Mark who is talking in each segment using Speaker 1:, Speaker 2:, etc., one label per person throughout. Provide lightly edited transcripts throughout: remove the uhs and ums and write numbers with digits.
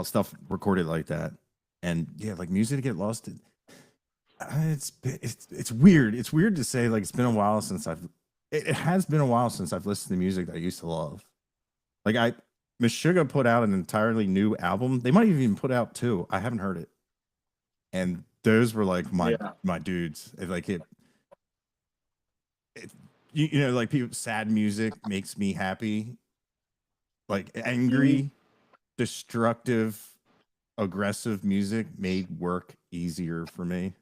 Speaker 1: stuff recorded like that. And yeah, like music to get lost in, it's weird. It's weird to say like it's been a while since it has been a while since I've listened to music that I used to love. Like Meshuggah put out an entirely new album. They might have even put out two. I haven't heard it. And those were like
Speaker 2: Yeah.
Speaker 1: my dudes. Like it you know, like people sad music makes me happy. Like
Speaker 2: Mhm.
Speaker 1: angry, destructive, aggressive music made work easier for me.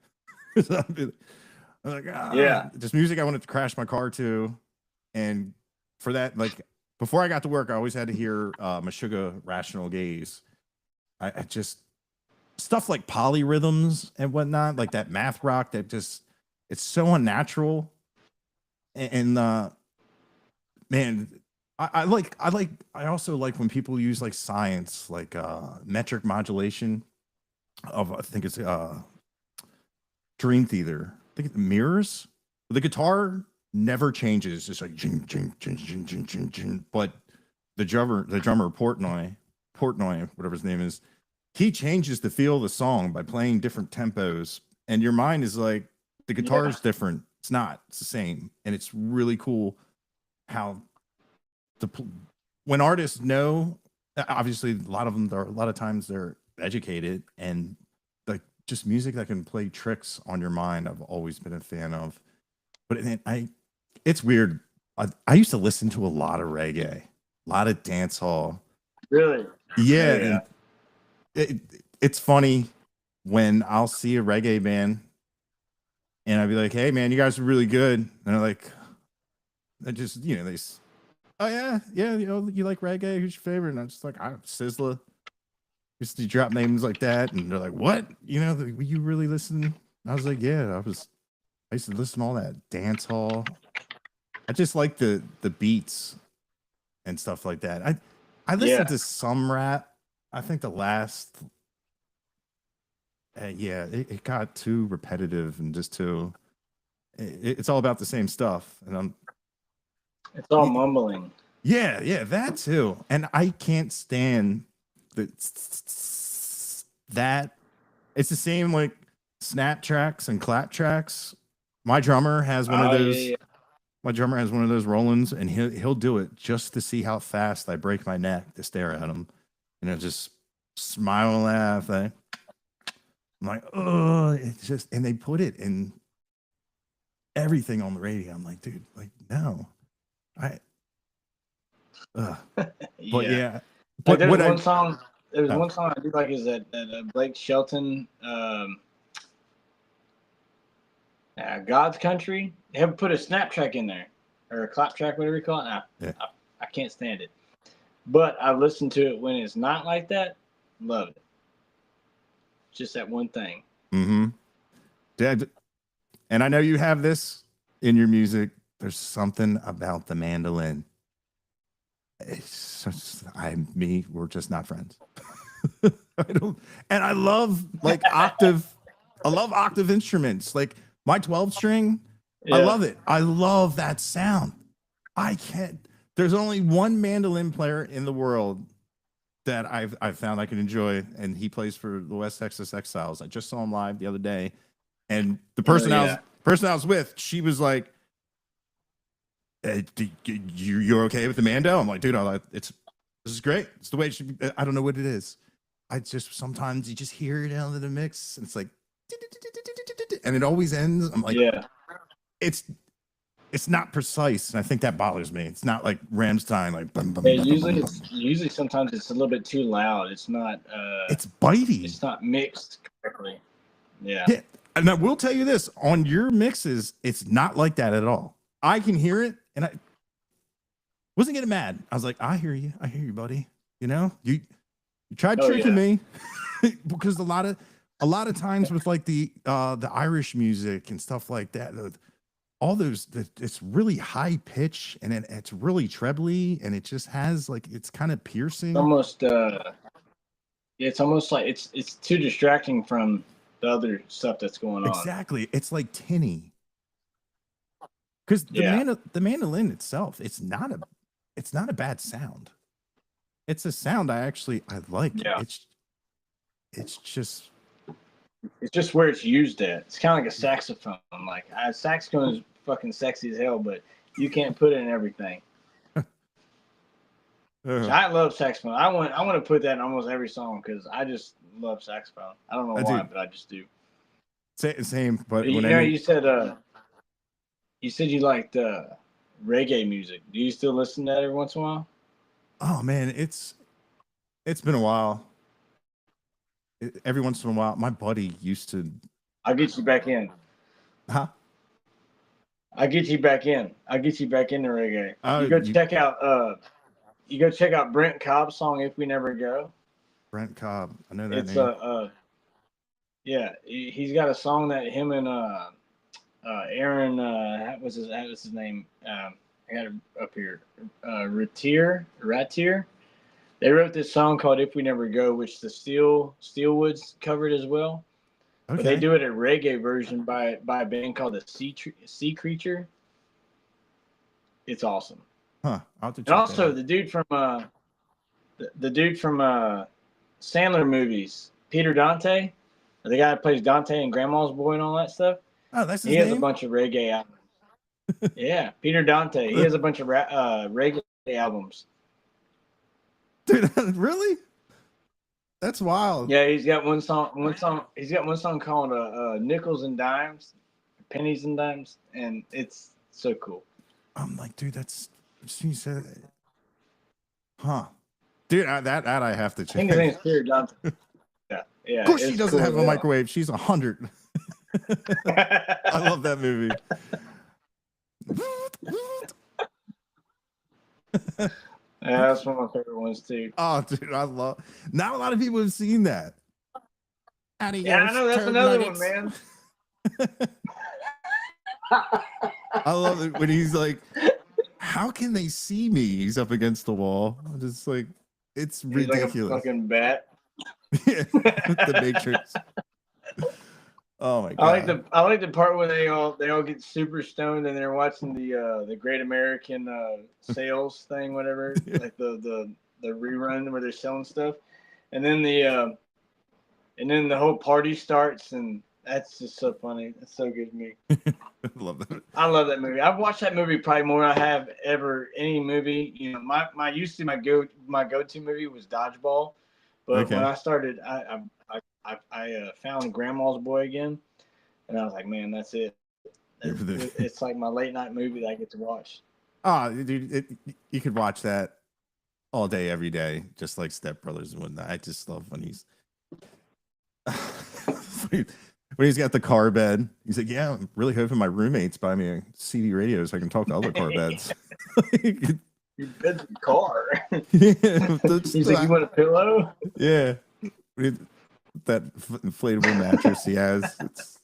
Speaker 1: So I'm like,
Speaker 2: Yeah.
Speaker 1: just music I wanted to crash my car to. And for that, like before I got to work, I always had to hear Meshuggah Rational Gaze. I just stuff like polyrhythms and whatnot, like that math rock that just it's so unnatural. And man, I also like when people use like science, like metric modulation of I think it's Dream Theater. I think it's mirrors. The guitar never changes, just like jing, jing, jing, jing, jing, jing, jing. But the drummer Portnoy, whatever his name is, he changes the feel of the song by playing different tempos, and your mind is like the guitar
Speaker 2: Yeah.
Speaker 1: is different. It's not. It's the same, and it's really cool how the when artists know. Obviously, a lot of times they're educated, and like just music that can play tricks on your mind. I've always been a fan of, but it's weird. I used to listen to a lot of reggae, a lot of dance hall.
Speaker 2: Really.
Speaker 1: Yeah,
Speaker 2: Oh yeah.
Speaker 1: and it, it's funny when I'll see a reggae band and I'd be like, "Hey, man, you guys are really good." And they're like, "I just, you know, oh yeah, yeah, you know, you like reggae? Who's your favorite?" And I'm just like, "I Sizzla." Just you drop names like that, and they're like, "What? You know, you really listen?" And I was like, "Yeah, I used to listen to all that dance hall. I just like the beats and stuff like that. I listened
Speaker 2: Yeah.
Speaker 1: to some rap. I think the last yeah, it got too repetitive and just too. It's all about the same stuff, and
Speaker 2: It's all mumbling.
Speaker 1: yeah, yeah, that too. And I can't stand the that. It's the same like snap tracks and clap tracks. My drummer has one of
Speaker 2: Oh
Speaker 1: those.
Speaker 2: yeah.
Speaker 1: My drummer has one of those Rollins, and he'll do it just to see how fast I break my neck to stare at him, and I just smile and laugh. I'm like, oh, it's just, and they put it in everything on the radio. I'm like, dude, like, no, I, uh, but
Speaker 2: Yeah.
Speaker 1: yeah,
Speaker 2: Like
Speaker 1: but
Speaker 2: there's
Speaker 1: what I,
Speaker 2: one song. There's
Speaker 1: oh,
Speaker 2: one song I do like is that Blake Shelton, God's Country. They have put a snap track in there or a clap track, whatever you call it.
Speaker 1: yeah,
Speaker 2: I can't stand it. But I listen to it when it's not like that. Love it. Just that one thing.
Speaker 1: mm-hmm, Dad, and I know you have this in your music. There's something about the mandolin. It's just, we're just not friends. I don't, and I love like octave. I love octave instruments. Like my 12 string, I
Speaker 2: Yeah.
Speaker 1: love it. I love that sound. I can't. There's only one mandolin player in the world that I've found I can enjoy, and he plays for the West Texas Exiles. I just saw him live the other day, and the
Speaker 2: Oh yeah.
Speaker 1: person I was with, she was like, you're okay with the Mando?" I'm like, "Dude, this is great. It's the way it should be." I don't know what it is. I just sometimes you just hear it out of the mix, and it's like, and it always ends. I'm like,
Speaker 2: Yeah.
Speaker 1: it's it's not precise, and I think that bothers me. It's not like Ramstein, like bum,
Speaker 2: Yeah,
Speaker 1: bum, bum, bum, bum,
Speaker 2: usually
Speaker 1: bum.
Speaker 2: sometimes it's a little bit too loud.
Speaker 1: It's bitey.
Speaker 2: It's not mixed correctly. Yeah.
Speaker 1: Yeah, and I will tell you this: on your mixes, it's not like that at all. I can hear it, and I wasn't getting mad. I was like, I hear you, buddy. You know, you tried
Speaker 2: Oh
Speaker 1: tricking
Speaker 2: yeah.
Speaker 1: me because a lot of times with like the Irish music and stuff like that, all those it's really high pitch and it's really trebly and it just has like it's kind of
Speaker 2: It's
Speaker 1: piercing.
Speaker 2: almost it's almost like it's too distracting from the other stuff that's going on.
Speaker 1: Exactly, it's like tinny because
Speaker 2: Yeah.
Speaker 1: the mandolin itself, it's not a bad sound. It's a sound I like.
Speaker 2: Yeah.
Speaker 1: it's just
Speaker 2: where it's used at. It's kind of like a saxophone. Like a saxophone is fucking sexy as hell, but you can't put it in everything. So I love saxophone. I want to put that in almost every song because I just love saxophone. I don't know why, but I just do.
Speaker 1: Same, but
Speaker 2: you know, you said you liked reggae music. Do you still listen to that every once in a while?
Speaker 1: Oh man, it's been a while. Every once in a while, my buddy used to.
Speaker 2: I'll get you back in.
Speaker 1: Huh?
Speaker 2: I'll get you back in. I'll get you back into reggae. You go check out Brent Cobb's song "If We Never Go."
Speaker 1: Brent Cobb, I know that
Speaker 2: It's
Speaker 1: name.
Speaker 2: yeah, he's got a song that him and Aaron, what was his name? I got it up here. Ratier. They wrote this song called "If We Never Go," which the Steelwoods covered as well.
Speaker 1: Okay.
Speaker 2: But they do it a reggae version by a band called the Sea Creature. It's awesome.
Speaker 1: Huh. I'll have to check
Speaker 2: And also
Speaker 1: that
Speaker 2: the dude from Sandler movies, Peter Dante, the guy that plays Dante and Grandma's Boy and all that stuff.
Speaker 1: Oh, that's his
Speaker 2: He
Speaker 1: name?
Speaker 2: has a bunch of reggae albums. Yeah, Peter Dante. He has a bunch of reggae albums.
Speaker 1: Dude, really? That's wild.
Speaker 2: Yeah, he's got one song. He's got one song called "Nickels and Dimes," "Pennies and Dimes," and it's so cool.
Speaker 1: I'm like, dude, that's she said, huh? Dude, that I have to check.
Speaker 2: I think his name's Peter Dante. Yeah.
Speaker 1: Of course, she doesn't have a microwave. She's 100. I love that movie.
Speaker 2: Yeah, that's one of my favorite ones too.
Speaker 1: Oh, dude, I love. Not a lot of people have seen that.
Speaker 2: Yeah, I know that's another one, man.
Speaker 1: I love it when he's like, "How can they see me?" He's up against the wall. I'm just like, it's ridiculous.
Speaker 2: Like a fucking bat.
Speaker 1: Yeah, the Matrix. Oh my god!
Speaker 2: I like the part where they all get super stoned and they're watching the Great American Sales thing, whatever, yeah. Like the rerun where they're selling stuff, and then the whole party starts, and that's just so funny. That's so good to me.
Speaker 1: I love that.
Speaker 2: I love that movie. I've watched that movie probably more than I have ever any movie. You know, my go-to movie was Dodgeball, but when I started, I found Grandma's Boy again, and I was like, man, that's it. It's like my late night movie that I get to watch.
Speaker 1: Oh, dude, you could watch that all day, every day, just like Step Brothers and whatnot. I just love when he's when he's got the car bed. He's like, yeah, I'm really hoping my roommates buy me a CD radio so I can talk to other car beds.
Speaker 2: Your bed's in the car.
Speaker 1: Yeah,
Speaker 2: he's like, you want a pillow?
Speaker 1: Yeah. That inflatable mattress he has, it's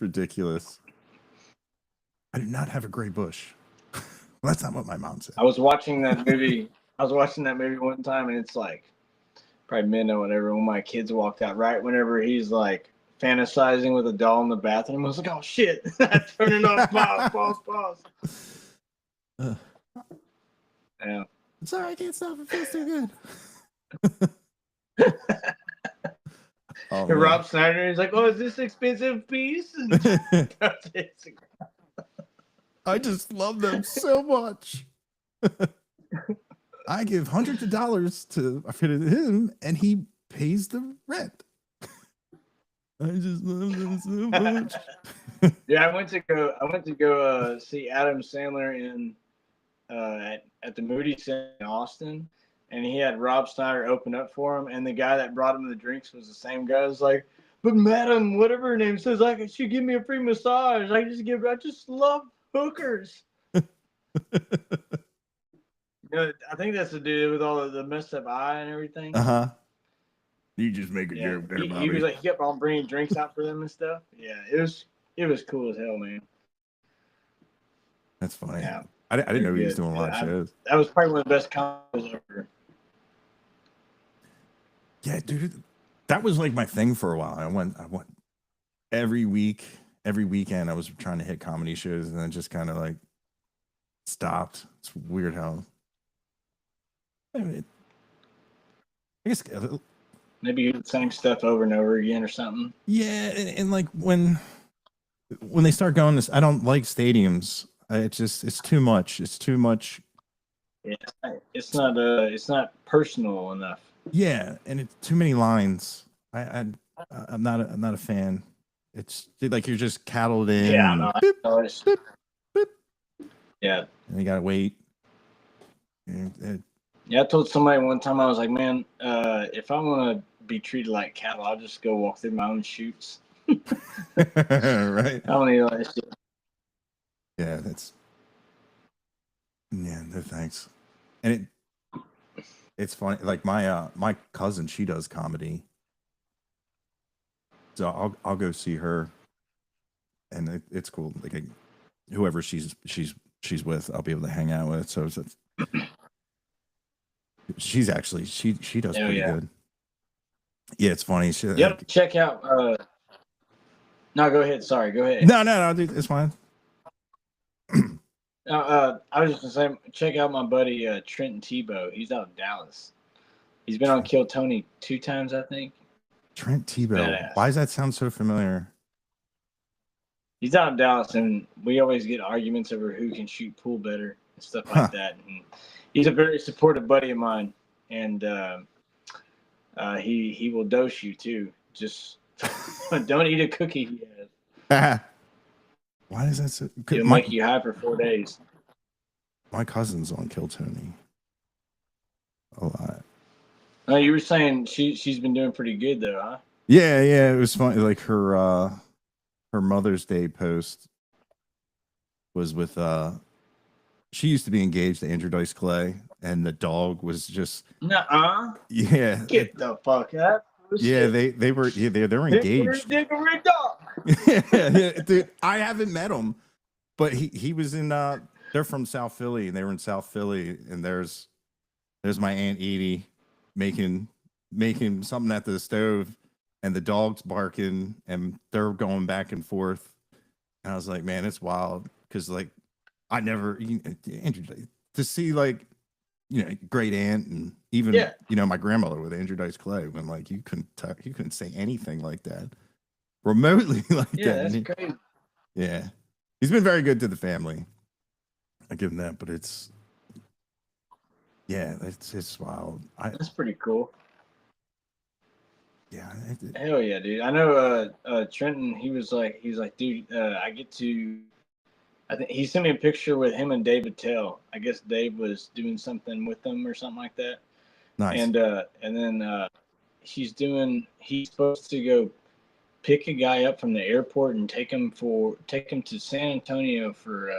Speaker 1: ridiculous. I do not have a gray bush. Well, that's not what my mom said.
Speaker 2: I was watching that movie one time, and it's like probably midnight or whatever when my kids walked out. Right whenever he's like fantasizing with a doll in the bathroom, I was like, oh shit! I turned it off. Pause. Yeah.
Speaker 1: Sorry, I can't stop. It feels too good.
Speaker 2: Oh, and Rob Schneider is like, oh, is this expensive piece?
Speaker 1: I just love them so much. I give hundreds of dollars to him, and he pays the rent. I just love them so much.
Speaker 2: Yeah, I went to go see Adam Sandler in at the Moody Center in Austin. And he had Rob Schneider open up for him, and the guy that brought him the drinks was the same guy. Was like, but madam, whatever her name says, like, she give me a free massage. I just love hookers. You know, I think that's the dude with all of the messed up eye and everything.
Speaker 1: You just make a joke there, Bobby.
Speaker 2: He was like, he kept on bringing drinks out for them and stuff. Yeah, it was cool as hell, man.
Speaker 1: That's funny. Yeah, I didn't know he was doing live shows.
Speaker 2: That was probably one of the best combos ever.
Speaker 1: Yeah, dude, that was like my thing for a while. I went every weekend. I was trying to hit comedy shows, and then just kind of like stopped. It's weird how. I guess
Speaker 2: Maybe the same stuff over and over again or something.
Speaker 1: Yeah, and like when they start going this, I don't like stadiums. It's too much. It's too much.
Speaker 2: Yeah, it's not personal enough.
Speaker 1: Yeah, and it's too many lines. I'm not a fan. It's like you're just cattled in.
Speaker 2: Yeah,
Speaker 1: and
Speaker 2: no,
Speaker 1: boop,
Speaker 2: boop,
Speaker 1: boop,
Speaker 2: yeah.
Speaker 1: And you gotta wait.
Speaker 2: Yeah, I told somebody one time, I was like, man, if I want to be treated like cattle, I'll just go walk through my own chutes.
Speaker 1: Right.
Speaker 2: I don't need all that shit.
Speaker 1: Yeah, no thanks. And it's funny. Like my cousin, she does comedy, so I'll go see her, and it's cool. Like whoever she's with, I'll be able to hang out with. So she's actually she does pretty good. Yeah, it's funny.
Speaker 2: Check out. No, go ahead. Sorry, go ahead.
Speaker 1: No, dude, it's fine.
Speaker 2: I was just gonna say, check out my buddy Trenton Tebow. He's out of Dallas. He's been on Kill Tony 2 times, I think.
Speaker 1: Trent Tebow.
Speaker 2: Badass.
Speaker 1: Why does that sound so familiar?
Speaker 2: He's out of Dallas, and we always get arguments over who can shoot pool better and stuff like that. And he's a very supportive buddy of mine, and he will dose you too. Just don't eat a cookie he has.
Speaker 1: Why is that so?
Speaker 2: He'll make you high for 4 days.
Speaker 1: My cousin's on Kill Tony a lot.
Speaker 2: No, you were saying she's been doing pretty good though, huh?
Speaker 1: Yeah, it was funny. Like her Mother's Day post was with she used to be engaged to Andrew Dice Clay, and the dog was just
Speaker 2: Nuh-uh.
Speaker 1: Yeah.
Speaker 2: Get the fuck out.
Speaker 1: Yeah, they were engaged. Yeah, dude, I haven't met him, but he was in they're from South Philly, and they were in South Philly, and there's my Aunt Edie making something at the stove, and the dog's barking, and they're going back and forth. And I was like, man, it's wild, because like I never Andrew to see like great aunt, and even my grandmother with Andrew Dice Clay, when like you couldn't say anything like that remotely like that.
Speaker 2: Yeah, that's crazy.
Speaker 1: Yeah, he's been very good to the family. I give him that, but it's wild.
Speaker 2: That's pretty cool.
Speaker 1: Yeah,
Speaker 2: hell yeah, dude. I know Trenton. He's like, dude, I get to. I think he sent me a picture with him and David Tell. I guess Dave was doing something with them or something like that.
Speaker 1: Nice.
Speaker 2: And then he's supposed to go pick a guy up from the airport and take him to San Antonio for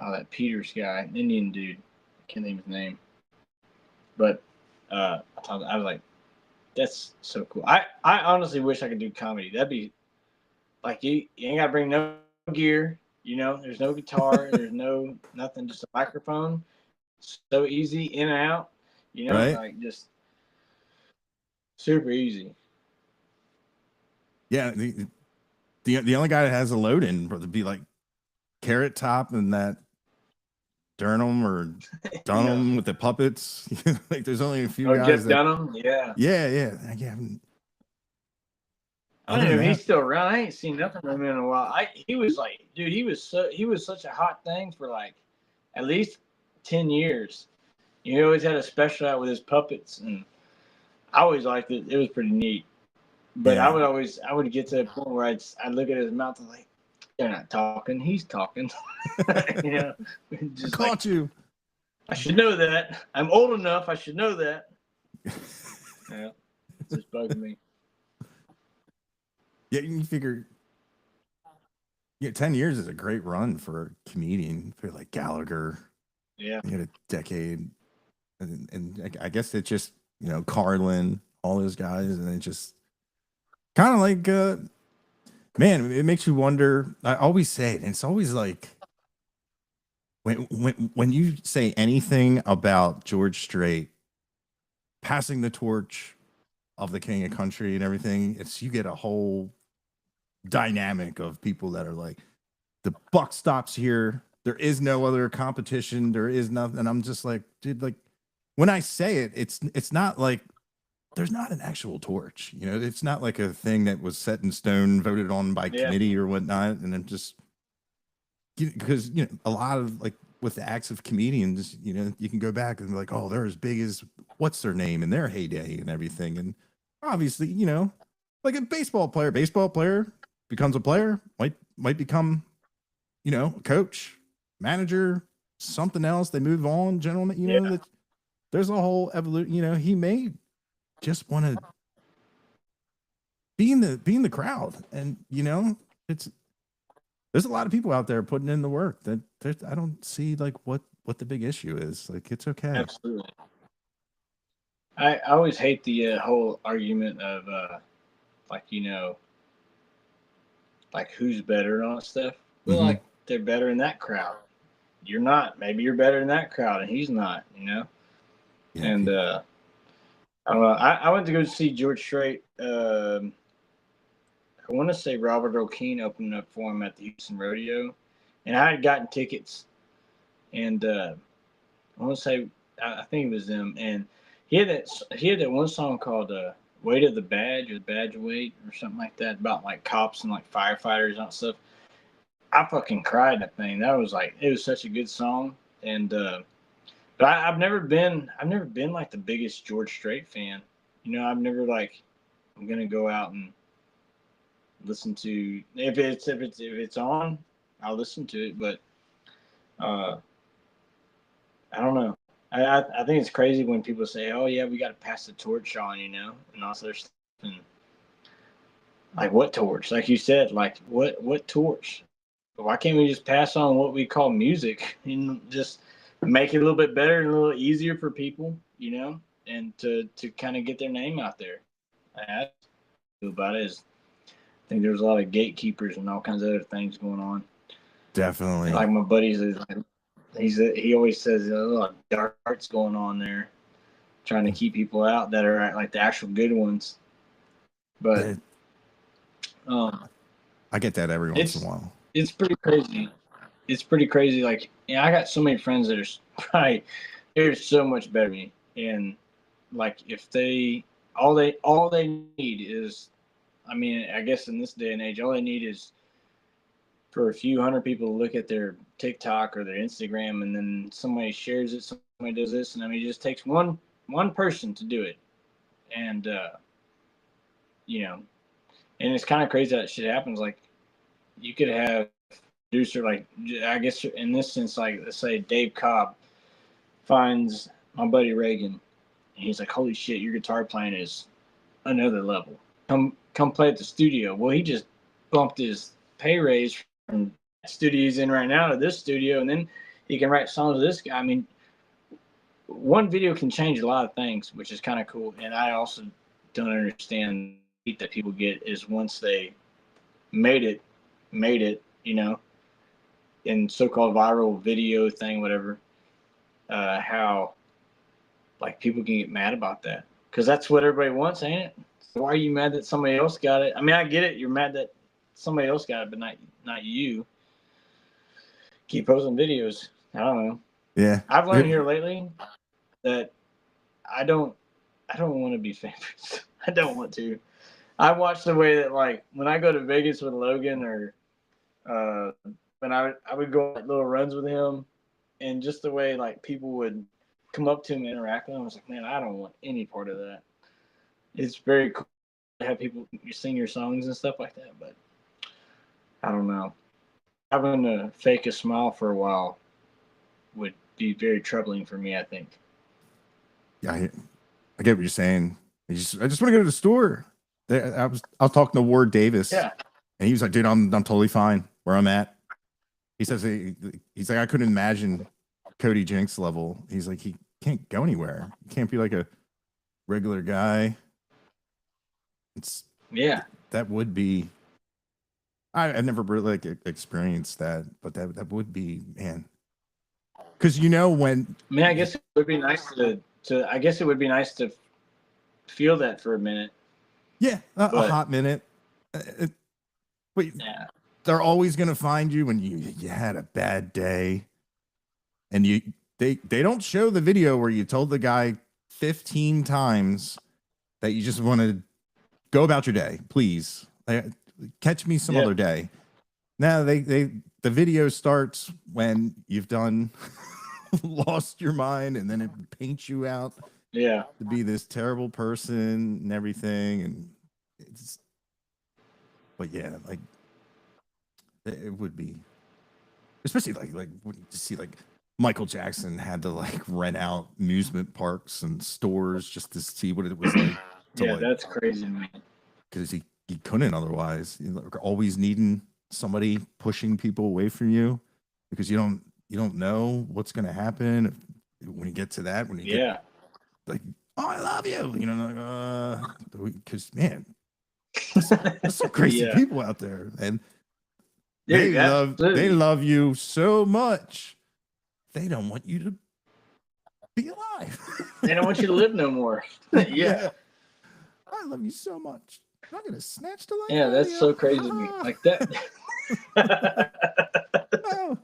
Speaker 2: that Peters guy, Indian dude. I can't think of his name. But I was like, that's so cool. I honestly wish I could do comedy. That'd be like you ain't gotta bring no gear. There's no guitar, there's nothing, just a microphone. So easy in and out.
Speaker 1: Right?
Speaker 2: Like just super easy.
Speaker 1: Yeah, the only guy that has a load in would be like Carrot Top and that Durham or Dunham with the puppets. Like there's only a few guys.
Speaker 2: Jeff Dunham, yeah.
Speaker 1: Yeah.
Speaker 2: I don't know if he's still around. I ain't seen nothing from him in a while. He was like, dude, he was such a hot thing for like at least 10 years. He always had a special out with his puppets, and I always liked it. It was pretty neat. But I would get to the point where I'd look at his mouth and like, they're not talking, he's talking. Just
Speaker 1: caught you.
Speaker 2: I should know that. I'm old enough. I should know that. Yeah, it's just bugging me.
Speaker 1: Yeah, you figure. Yeah, 10 years is a great run for a comedian. For like Gallagher.
Speaker 2: Yeah,
Speaker 1: he had a decade, and I guess it just Carlin, all those guys, and it just kind of like man, it makes you wonder. I always say it, and it's always like when you say anything about George Strait passing the torch of the king of country and everything, you get a whole dynamic of people that are like, the buck stops here. There is no other competition. There is nothing. And I'm just like, dude, like when I say it, it's not like there's not an actual torch. You know, it's not like a thing that was set in stone, voted on by
Speaker 2: Yeah.
Speaker 1: committee or whatnot, and then just because you know a lot of like with the acts of comedians, you know, you can go back and be like, oh, they're as big as what's their name in their heyday and everything, and obviously, you know, like a baseball player becomes a player, might become, you know, a coach, manager, something else. They move on, gentlemen. You know
Speaker 2: Yeah.
Speaker 1: that there's a whole evolution. You know, he may just want to be in the crowd, and you know, it's there's a lot of people out there putting in the work that I don't see like what the big issue is. Like it's okay.
Speaker 2: Absolutely. I always hate the whole argument of like like who's better and all that stuff. Well,
Speaker 1: Mm-hmm.
Speaker 2: like they're better in that crowd. You're not. Maybe you're better in that crowd, and he's not. You know.
Speaker 1: Yeah,
Speaker 2: And I don't know. I went to go see George Strait. I want to say Robert O'Keen opened up for him at the Houston Rodeo, and I had gotten tickets, and I want to say I think it was them, and he had that one song called "Weight of the Badge" or "The Badge of Weight" or something like that about like cops and like firefighters and stuff. I fucking cried that thing. That was like it was such a good song, and but I've never been like the biggest George Strait fan. You know, I've never like I'm gonna go out and listen to if it's on, I'll listen to it. But uh, I don't know. I think it's crazy when people say, "Oh yeah, we got to pass the torch on," you know, and all this stuff. And like, what torch? Like you said, like what torch? Why can't we just pass on what we call music and just make it a little bit better and a little easier for people, you know, and to kind of get their name out there? I feel about it is I think there's a lot of gatekeepers and all kinds of other things going on.
Speaker 1: definitely.
Speaker 2: And like my buddies, he always says there's a lot of dark arts going on there, trying to keep people out that are like the actual good ones. But
Speaker 1: It,
Speaker 2: um,
Speaker 1: I get that every once in a while.
Speaker 2: it's pretty crazy. It's pretty crazy. Like, I got so many friends that are probably they're so much better than me, and like if they all they need is, I mean, I guess in this day and age, all they need is for a few hundred people to look at their TikTok or their Instagram, and then somebody shares it, somebody does this, and I mean, it just takes one person to do it, and you know, and it's kind of crazy that shit happens. Like, you could have a producer, like I guess in this sense, like let's say Dave Cobb finds my buddy Reagan, and he's like, "Holy shit, your guitar playing is another level. Come play at the studio." Well, he just bumped his pay raise from the studio he's in right now to this studio, and then he can write songs with this guy. I mean, one video can change a lot of things, which is kind of cool. And I also don't understand that people get is once they made it, you know, in so-called viral video thing, whatever, how like people can get mad about that because that's what everybody wants, ain't it? So why are you mad that somebody else got it? I mean, I get it. You're mad that somebody else got it, but not you. Keep posting videos. I don't know.
Speaker 1: Yeah,
Speaker 2: I've learned here lately that I don't want to be famous. I don't want to. I watch the way that like when I go to Vegas with Logan or when I would go on like, little runs with him, and just the way like people would come up to him and interact with him, I was like, man, I don't want any part of that. It's very cool to have people sing your songs and stuff like that, but I don't know. Having to fake a smile for a while would be very troubling for me, I think.
Speaker 1: yeah, I get what you're saying. I just want to go to the store. I was talking to Ward Davis,
Speaker 2: Yeah.
Speaker 1: and he was like, "Dude, I'm totally fine where I'm at." He says he's like, I couldn't imagine Cody Jinks level. He's like, he can't go anywhere. He can't be like a regular guy. It's that would be. I've never really like experienced that, but that would be, man. Because you know when.
Speaker 2: I mean, I guess it would be nice to. I guess it would be nice to feel that for a minute.
Speaker 1: Yeah, a hot minute. But
Speaker 2: yeah,
Speaker 1: they're always gonna find you when you had a bad day, and they don't show the video where you told the guy 15 times that you just want to go about your day. Please catch me some other day. Now the video starts when you've done lost your mind, and then it paints you out to be this terrible person and everything. And it's, but yeah, like it would be, especially like when you see like Michael Jackson had to like rent out amusement parks and stores just to see what it was like.
Speaker 2: That's crazy, man.
Speaker 1: Because he couldn't otherwise. You're always needing somebody pushing people away from you because you don't know what's going to happen when you get to that. When you get like, oh, I love you, you know, because man, there's some crazy people out there, and they love you so much. They don't want you to be alive.
Speaker 2: They don't want you to live no more.
Speaker 1: I love you so much. I'm not gonna snatch the life.
Speaker 2: Yeah, that's so crazy to me. Like that.
Speaker 1: No.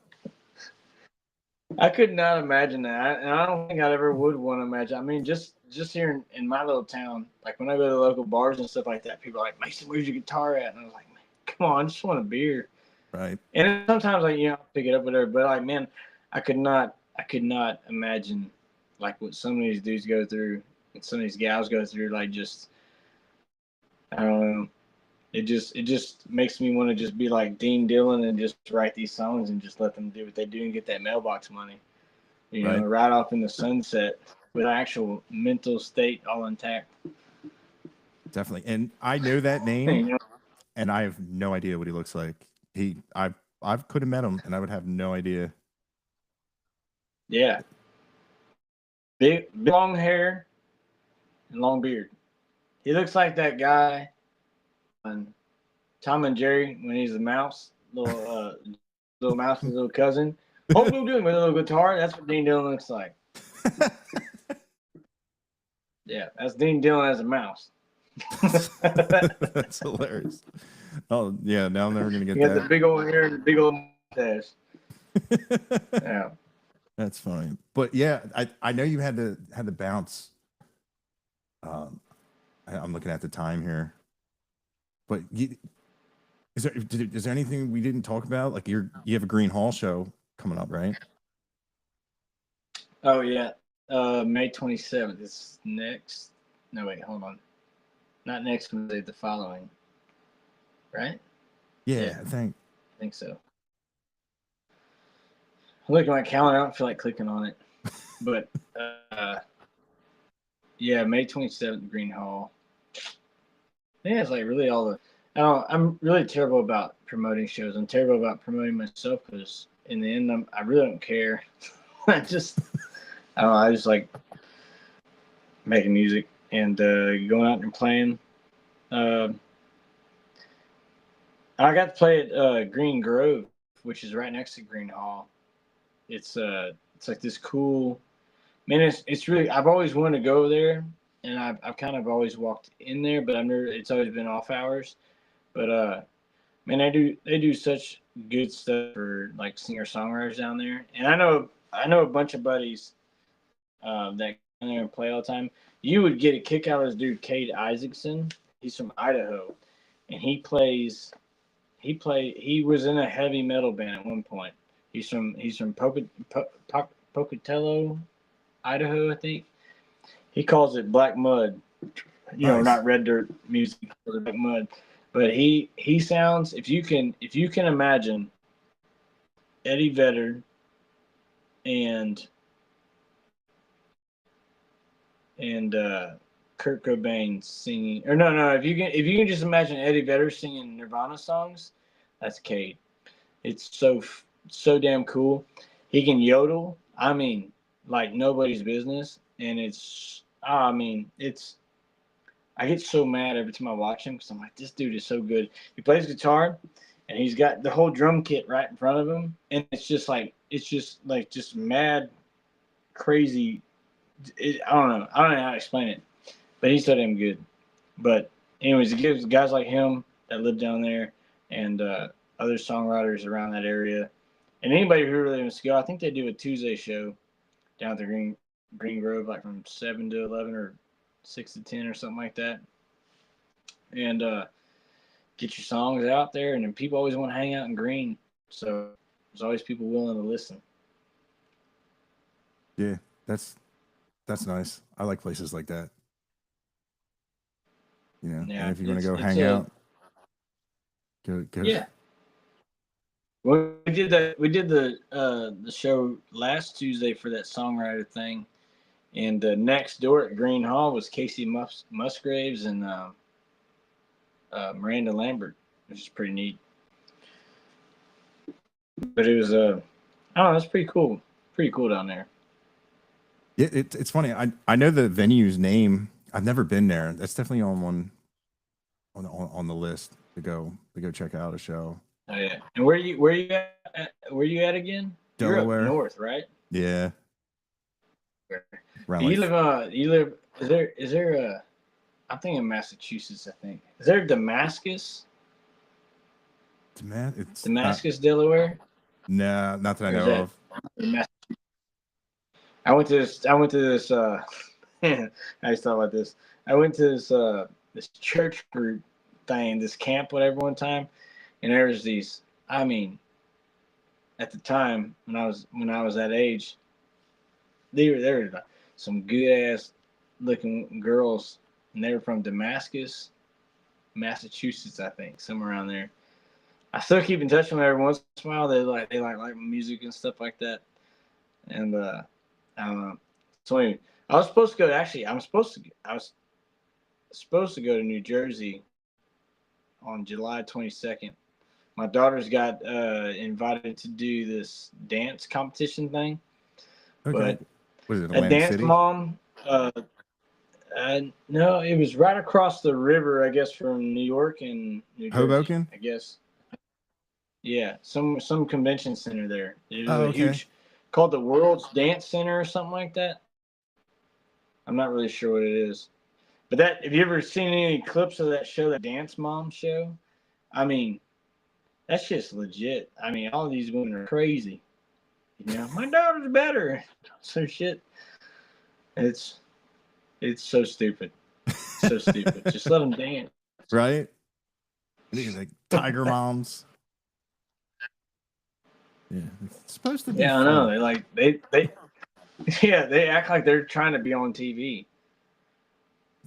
Speaker 2: I could not imagine that, and I don't think I ever would want to imagine. I mean, just here in my little town, like when I go to the local bars and stuff like that, people are like, "Mason, where's your guitar at?" And I was like, "Man, come on, I just want a beer."
Speaker 1: Right.
Speaker 2: And sometimes, like, pick it up, whatever. But like, man, I could not imagine like what some of these dudes go through and some of these gals go through. Like, just I don't know. It just makes me want to just be like Dean Dillon and just write these songs and just let them do what they do and get that mailbox money. You know, right off in the sunset with actual mental state all intact.
Speaker 1: Definitely. And I know that name, and I have no idea what he looks like. I could have met him, and I would have no idea.
Speaker 2: Yeah. Big long hair and long beard. He looks like that guy on Tom and Jerry when he's the mouse, little mouse's little cousin. What are we doing with a little guitar? That's what Dean Dillon looks like. Yeah, that's Dean Dillon as a mouse.
Speaker 1: That's hilarious. Oh yeah, now I'm never gonna get that.
Speaker 2: He got the big old hair and the big old mustache. Yeah,
Speaker 1: that's funny. But yeah, I know you had to bounce. I'm looking at the time here, but is there anything we didn't talk about? Like you have a Green Hall show coming up, right?
Speaker 2: Oh yeah, May 27th. It's next. No wait, hold on. Not next Wednesday, the following. Right?
Speaker 1: Yeah, I
Speaker 2: think so. I'm looking at my calendar. I don't feel like clicking on it, but yeah, May 27th, Green Hall. I think that's like really all the. I'm really terrible about promoting shows. I'm terrible about promoting myself because in the end, I really don't care. I just like making music and going out and playing. I got to play at Green Grove, which is right next to Green Hall. It's like this cool, man. It's really, I've always wanted to go there, and I've kind of always walked in there, but it's always been off hours. But man, they do such good stuff for like singer songwriters down there, and I know a bunch of buddies that go there and play all the time. You would get a kick out of this dude, Cade Isaacson. He's from Idaho, and he was in a heavy metal band at one point. He's from Pocatello, Idaho, I think. He calls it black mud. You know, not red dirt music, but black mud. But he sounds, if you can imagine Eddie Vedder and Kurt Cobain singing, or no, if you can just imagine Eddie Vedder singing Nirvana songs, that's Cade. It's so damn cool. He can yodel. I mean, like nobody's business, and I get so mad every time I watch him because I'm like, this dude is so good. He plays guitar, and he's got the whole drum kit right in front of him, and it's just mad, crazy. I don't know how to explain it, but he's so damn good. But anyways, it gives guys like him that live down there and other songwriters around that area, and anybody who really wants to go. I think they do a Tuesday show down at the Green Grove, like from 7 to 11 or 6 to 10 or something like that, and get your songs out there. And then people always want to hang out in Green, so there's always people willing to listen.
Speaker 1: Yeah, that's nice. I like places like that. You know,
Speaker 2: Yeah,
Speaker 1: and if you want to go
Speaker 2: it's
Speaker 1: hang out, go.
Speaker 2: Yeah. Well, we did the show last Tuesday for that songwriter thing, and next door at Green Hall was Casey Musgraves and Miranda Lambert, which is pretty neat. But it was I don't know, it's pretty cool down there.
Speaker 1: Yeah, it's funny. I know the venue's name. I've never been there. That's definitely on one on the list to go check out a show.
Speaker 2: Oh yeah. And where you at again?
Speaker 1: Delaware.
Speaker 2: You're up north, right?
Speaker 1: Yeah.
Speaker 2: You live is there a I'm thinking Massachusetts, I think. Is there Damascus?
Speaker 1: It's
Speaker 2: Damascus, Delaware?
Speaker 1: No, not that I know of.
Speaker 2: I went to this I just thought about this. I went to this church group thing, this camp, whatever, one time, and there was these. I mean, at the time when I was that age, there were some good ass looking girls, and they were from Damascus, Massachusetts, I think, somewhere around there. I still keep in touch with them every once in a while. They like music and stuff like that, and I don't know. So anyway, I was supposed to go. Actually, I was supposed to go to New Jersey on July 22nd. My daughter's got invited to do this dance competition thing.
Speaker 1: Okay.
Speaker 2: But
Speaker 1: what is it,
Speaker 2: a
Speaker 1: Atlantic
Speaker 2: dance
Speaker 1: City?
Speaker 2: mom. No, it was right across the river, I guess, from New York and New Jersey,
Speaker 1: Hoboken,
Speaker 2: I guess. Yeah, some convention center there. There's
Speaker 1: okay.
Speaker 2: huge, called the World's Dance Center or something like that. I'm not really sure what it is. But that, have you ever seen any clips of that show, that Dance Mom show? I mean, that's just legit. I mean, all these women are crazy. You know, my daughter's better. So shit. It's so stupid. So stupid. Just let them dance.
Speaker 1: Right? These like Tiger Moms. Yeah, it's supposed to be.
Speaker 2: Yeah, I know. They like they yeah, they act like they're trying to be on TV.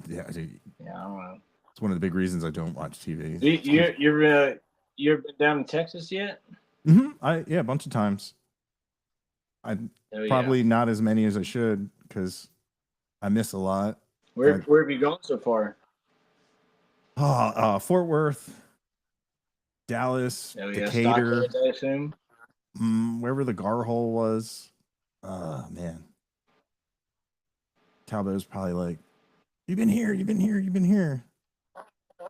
Speaker 1: Yeah,
Speaker 2: I don't know.
Speaker 1: It's one of the big reasons I don't watch TV.
Speaker 2: You've been down in Texas yet?
Speaker 1: Mm-hmm. A bunch of times. Probably not as many as I should because I miss a lot.
Speaker 2: Where have you gone so far?
Speaker 1: Fort Worth, Dallas, Decatur.
Speaker 2: Stockholm, I assume.
Speaker 1: Wherever the Gar Hole was. Man. Talbot's probably like, you've been here.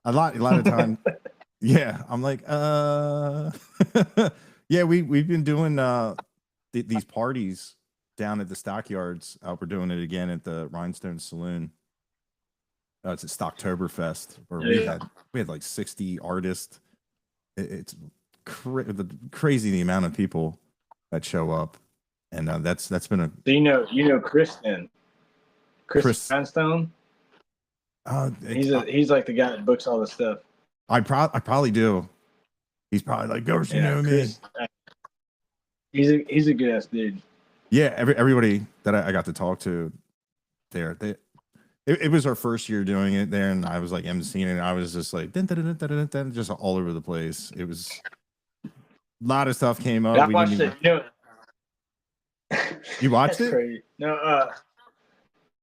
Speaker 1: A lot of time. Yeah, I'm like, yeah, we've been doing these parties down at the Stockyards. We're doing it again at the Rhinestone Saloon. It's at Stocktoberfest, where we had like 60 artists. It's crazy the amount of people that show up, and that's been a.
Speaker 2: So you know Chris then, Chris Rhinestone. He's like the guy that books all the stuff.
Speaker 1: I probably do. He's probably like, "Go, you know Chris, me."
Speaker 2: He's a good ass dude.
Speaker 1: Yeah, everybody that I got to talk to there, it was our first year doing it there, and I was like emceeing it, and I was just like, dun, dun, dun, dun, dun, just all over the place. It was a lot of stuff came up.
Speaker 2: I watched it.
Speaker 1: You watched it?
Speaker 2: Crazy. No,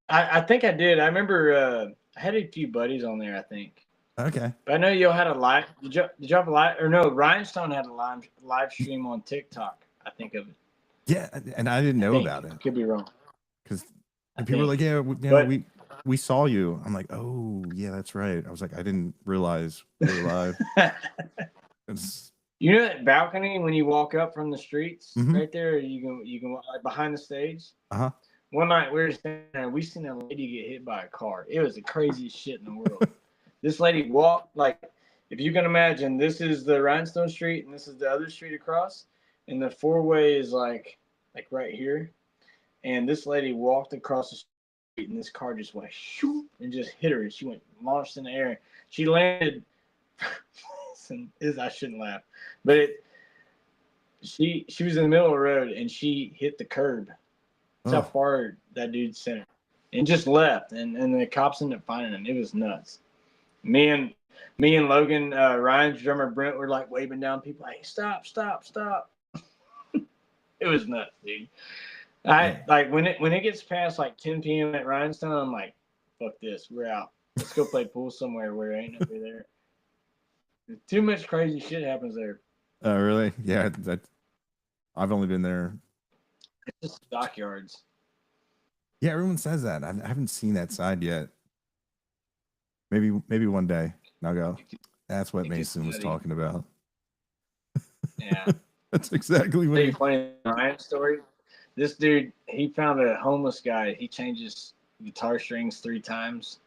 Speaker 2: I think I did. I remember I had a few buddies on there, I think.
Speaker 1: Okay.
Speaker 2: But I know y'all had a live. Did you have a live? Or no, Rhinestone had a live stream on TikTok. I think of it.
Speaker 1: Yeah, and I didn't know about it.
Speaker 2: Could be wrong.
Speaker 1: Because people were like, "Yeah, we saw you." I'm like, "Oh, yeah, that's right." I was like, "I didn't realize we were live."
Speaker 2: You know that balcony when you walk up from the streets, right there. You can walk like behind the stage. One night we were standing there, we seen a lady get hit by a car. It was the craziest shit in the world. This lady walked, like, if you can imagine, this is the Rhinestone Street and this is the other street across, and the four-way is like right here. And this lady walked across the and this car just went shoo and just hit her, and she went launched in the air. She landed. I shouldn't laugh, but she was in the middle of the road and she hit the curb. That's how far that dude sent her, and just left. And the cops ended up finding him. It was nuts. Me and Logan, Ryan's drummer Brent were like waving down people, like stop. It was nuts, dude. Like when it gets past like 10 p.m. at Rhinestone, I'm like, fuck this, we're out. Let's go play pool somewhere where ain't nobody there. Too much crazy shit happens there.
Speaker 1: Oh, really? Yeah, I've only been there.
Speaker 2: It's just stockyards.
Speaker 1: Yeah, everyone says that. I haven't seen that side yet. Maybe one day I'll go. That's what Mason was talking about.
Speaker 2: Yeah.
Speaker 1: That's exactly what he...
Speaker 2: Funny Ryan story. This dude, he found a homeless guy. He changes guitar strings 3 times.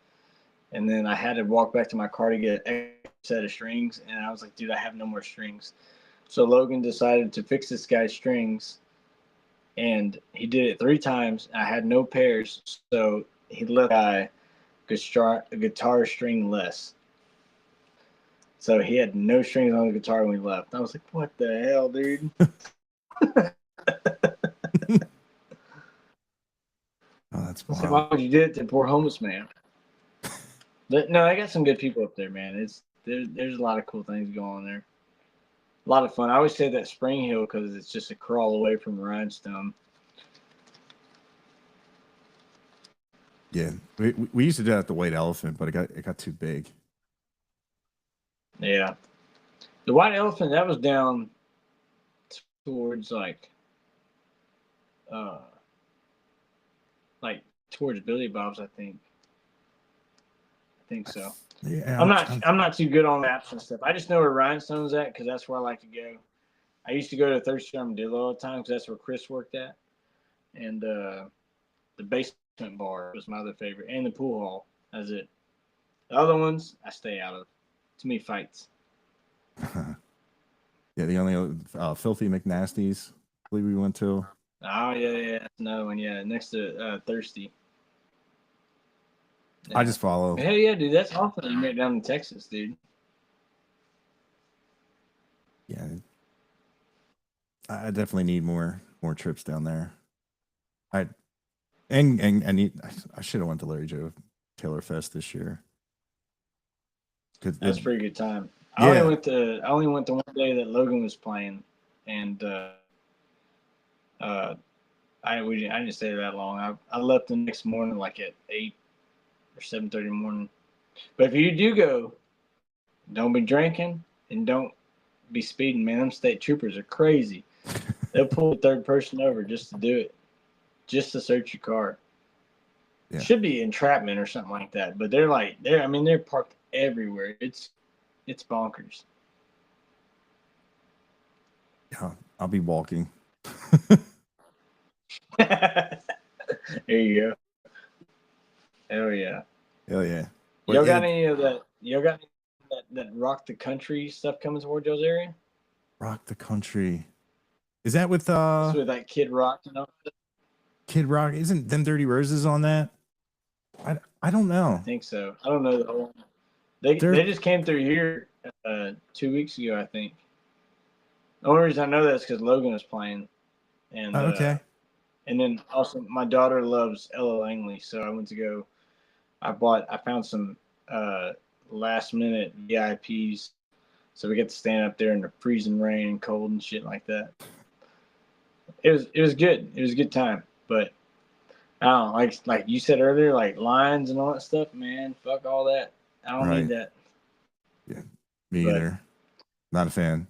Speaker 2: And then I had to walk back to my car to get an extra set of strings. And I was like, dude, I have no more strings. So Logan decided to fix this guy's strings. And he did it 3 times. I had no pairs. So he let the guy guitar string less. So he had no strings on the guitar when we left. I was like, what the hell, dude?
Speaker 1: Oh, that's wild.
Speaker 2: So why would you do it to poor homeless man? No, I got some good people up there, man. There's a lot of cool things going on there. A lot of fun. I always say that Spring Hill because it's just a crawl away from Rhinestone.
Speaker 1: Yeah, we used to do that at the White Elephant, but it got too big.
Speaker 2: Yeah, the White Elephant, that was down towards like towards Billy Bob's, I think so.
Speaker 1: Yeah,
Speaker 2: I'm not too good on maps and stuff. I just know where Rhinestone's at because that's where I like to go. I used to go to Thirsty Armadillo all the time because that's where Chris worked at, and the basement bar was my other favorite, and the pool hall. That's it. The other ones I stay out of. Too many fights.
Speaker 1: Yeah, the only Filthy McNasties, I believe we went to.
Speaker 2: Oh yeah, that's another one. Yeah, next to Thirsty. Yeah.
Speaker 1: I just follow.
Speaker 2: Hell yeah, dude. That's awesome. You made it down in Texas, dude.
Speaker 1: Yeah, I definitely need more trips down there. I should have went to Larry Joe Taylor Fest this year.
Speaker 2: That's a pretty good time.
Speaker 1: Yeah.
Speaker 2: I only went the one day that Logan was playing, and I didn't stay that long. I left the next morning like at 8 or 7:30 in the morning. But if you do go, don't be drinking and don't be speeding, man. Them state troopers are crazy. They'll pull a third person over just to do it, just to search your car.
Speaker 1: Yeah.
Speaker 2: Should be entrapment or something like that. But they're parked everywhere. It's bonkers.
Speaker 1: Yeah, I'll be walking.
Speaker 2: There you go. Hell yeah.
Speaker 1: Hell yeah.
Speaker 2: Y'all got any of that? Y'all got that Rock the Country stuff coming toward y'all's area?
Speaker 1: Rock the Country. Is that with
Speaker 2: It's with that Kid Rock and all that?
Speaker 1: Kid Rock? Isn't Them Dirty Roses on that? I don't know.
Speaker 2: I think so. I don't know the whole. They just came through here 2 weeks ago, I think. The only reason I know that is because Logan was playing. And
Speaker 1: okay.
Speaker 2: And then also my daughter loves Ella Langley, so I went to go. I found some last minute VIPs, so we get to stand up there in the freezing rain and cold and shit like that. It was good. It was a good time, but I don't know, like you said earlier, like lines and all that stuff, man. Fuck all that. I don't need that.
Speaker 1: Yeah, me either. Not a fan.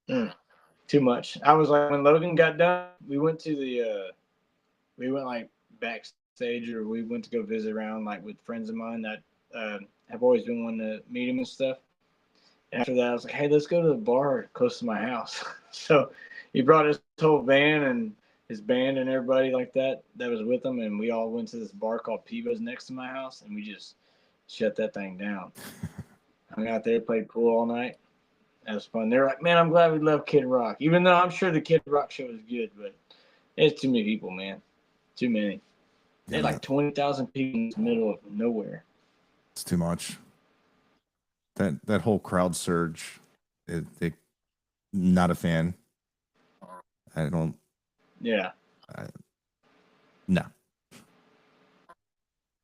Speaker 2: Too much. I was like, when Logan got done, we went like backstage, or we went to go visit around like with friends of mine that have always been wanting to meet him and stuff. And after that, I was like, hey, let's go to the bar close to my house. So he brought his whole van and his band and everybody like that was with him, and we all went to this bar called Pivo's next to my house, and we just shut that thing down. Hung out there, played pool all night. That was fun. They're like, man, I'm glad we left Kid Rock. Even though I'm sure the Kid Rock show was good, but it's too many people, man. Too many. They had like 20,000 people in the middle of nowhere.
Speaker 1: It's too much. That whole crowd surge, not a fan. I don't.
Speaker 2: Yeah.
Speaker 1: No.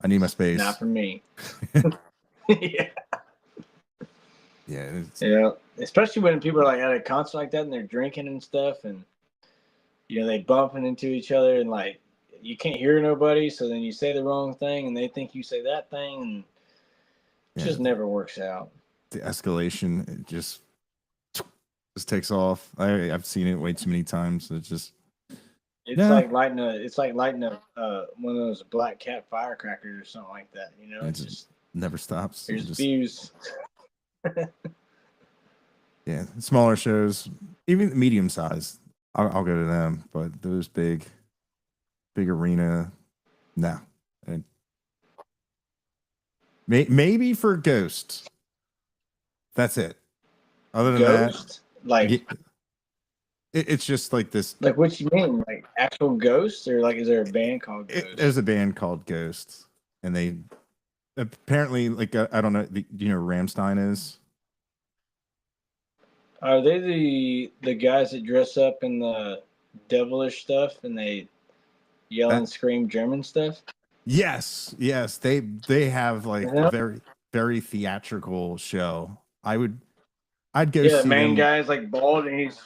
Speaker 1: I need my space.
Speaker 2: Not for me. Yeah.
Speaker 1: Yeah.
Speaker 2: Especially when people are like at a concert like that and they're drinking and stuff, and they bumping into each other, and like you can't hear nobody, so then you say the wrong thing and they think you say that thing, and it just never works out.
Speaker 1: The escalation, it just takes off. I've seen it way too many times. It's
Speaker 2: like lighting a one of those black cat firecrackers or something like that. It just
Speaker 1: never stops.
Speaker 2: There's views.
Speaker 1: Yeah, smaller shows, even medium size, I'll go to them. But those big arena, no. And maybe for Ghost, that's it. Other than
Speaker 2: Ghost?
Speaker 1: that,
Speaker 2: like
Speaker 1: it's just like this.
Speaker 2: Like what you mean? Like actual Ghosts, or like is there a band called Ghost?
Speaker 1: There's a band called Ghost, and they apparently like I don't know. Do you know who Rammstein is?
Speaker 2: Are they the guys that dress up in the devilish stuff and they yell and scream German stuff?
Speaker 1: Yes. They have like a very, very theatrical show. I'd go see
Speaker 2: the main
Speaker 1: them.
Speaker 2: guy's like bald and he's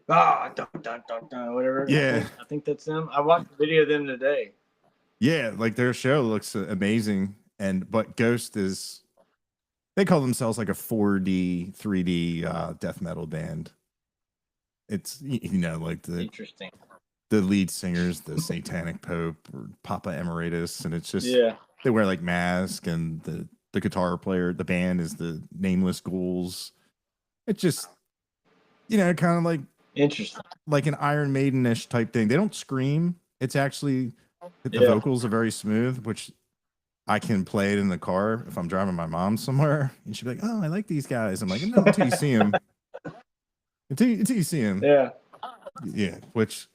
Speaker 2: dun, dun, dun, dun, whatever.
Speaker 1: Yeah.
Speaker 2: I think that's them. I watched a video of them today.
Speaker 1: Yeah, like their show looks amazing, but Ghost is. They call themselves like a 4D, 3D death metal band. It's like the lead singer's the Satanic Pope or Papa Emeritus, and it's just they wear like mask, and the guitar player, the band is the Nameless Ghouls. It's just kind of like
Speaker 2: interesting,
Speaker 1: like an Iron Maiden-ish type thing. They don't scream. It's actually the vocals are very smooth, which I can play it in the car if I'm driving my mom somewhere, and she'd be like, "Oh, I like these guys." I'm like, "No, until you see them. Until you see them." Yeah. Which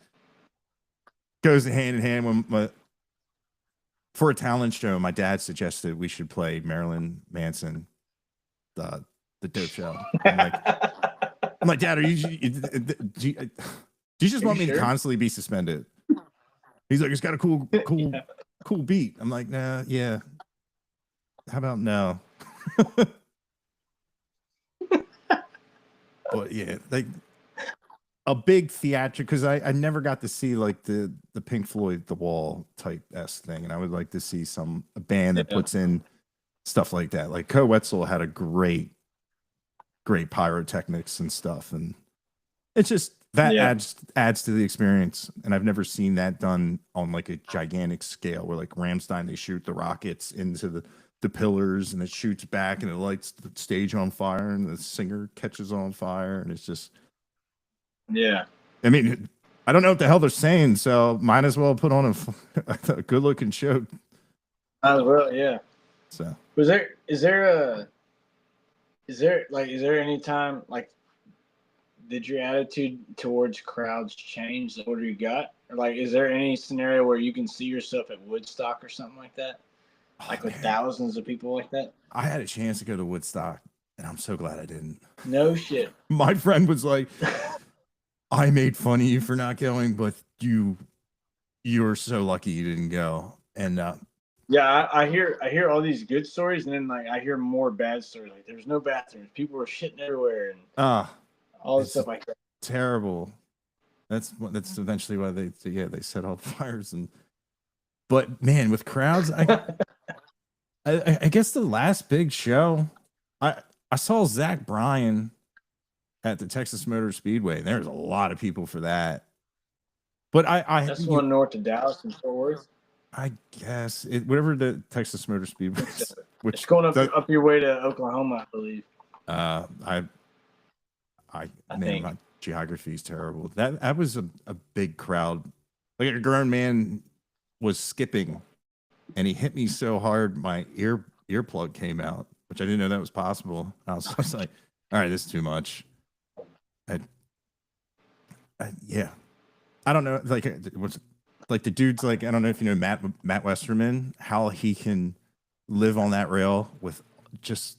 Speaker 1: goes hand in hand when for a talent show, my dad suggested we should play Marilyn Manson, the dope show. I'm like, Dad, do you just want me to constantly be suspended? He's like, it's got a cool beat. I'm like, nah, yeah. How about no? But yeah, like a big theatrical, because I never got to see like the Pink Floyd The Wall type S thing, and I would like to see a band that puts in stuff like that. Like Co Wetzel had a great pyrotechnics and stuff, and it's just that adds to the experience. And I've never seen that done on like a gigantic scale where like Rammstein, they shoot the rockets into the pillars and it shoots back and it lights the stage on fire and the singer catches on fire, and it's just I mean, I don't know what the hell they're saying, so might as well put on a good looking show.
Speaker 2: Might as well, yeah.
Speaker 1: So
Speaker 2: is there any time, like, did your attitude towards crowds change the older you got? Or like, is there any scenario where you can see yourself at Woodstock or something like that? Like with thousands of people like that? I
Speaker 1: had a chance to go to Woodstock, and I'm so glad I didn't.
Speaker 2: No shit.
Speaker 1: My friend was like, I made fun of you for not going, but you're so lucky you didn't go. And
Speaker 2: yeah, I hear all these good stories, and then like I hear more bad stories. Like there's no bathrooms, people were shitting everywhere, and all this stuff like that.
Speaker 1: Terrible. That's eventually why they set off fires. But man, with crowds, I guess the last big show, I saw Zach Bryan at the Texas Motor Speedway. There's a lot of people for that. But
Speaker 2: that's one north of Dallas and Fort Worth.
Speaker 1: I guess whatever the Texas Motor Speedway is, which
Speaker 2: it's going up your way to Oklahoma, I believe.
Speaker 1: My geography is terrible. That was a big crowd. Like a grown man was skipping, and he hit me so hard my earplug came out, which I didn't know that was possible. I was like, all right, this is too much. I don't know. Like, like the dude's like, I don't know if you know Matt Westerman, how he can live on that rail with just.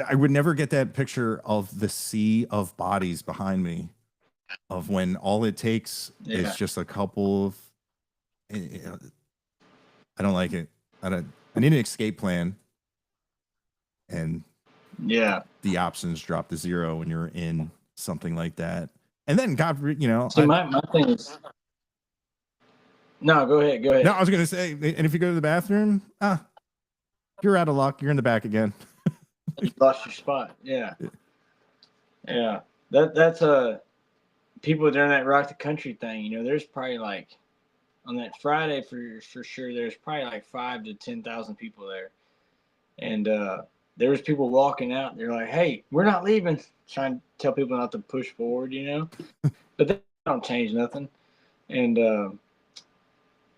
Speaker 1: I would never get that picture of the sea of bodies behind me, of when all it takes is just a couple of. I don't like it. I need an escape plan, and the options drop to zero when you're in something like that. And then God,
Speaker 2: See, my thing is. No, go ahead.
Speaker 1: No, I was gonna say, and if you go to the bathroom, you're out of luck. You're in the back again.
Speaker 2: You lost your spot. Yeah. That's people during that Rock the Country thing. There's probably like on that Friday for sure. There's probably like 5,000 to 10,000 people there, and there was people walking out. They're like, "Hey, we're not leaving." Trying to tell people not to push forward, but they don't change nothing. And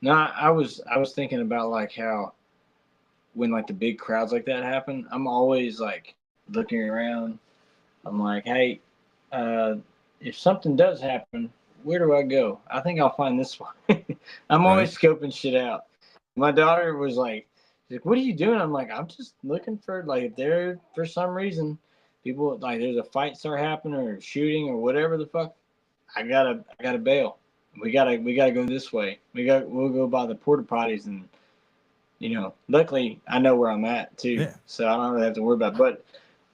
Speaker 2: no, I was thinking about like how when like the big crowds like that happen, I'm always like looking around. I'm like, hey, if something does happen, where do I go? I think I'll find this one. I'm always scoping shit out. My daughter was like, what are you doing? I'm like, I'm just looking for like if there for some reason people like there's a fight start happening or shooting or whatever the fuck, I gotta bail. We gotta go this way. We'll go by the porta potties and luckily I know where I'm at too, so I don't really have to worry about it. But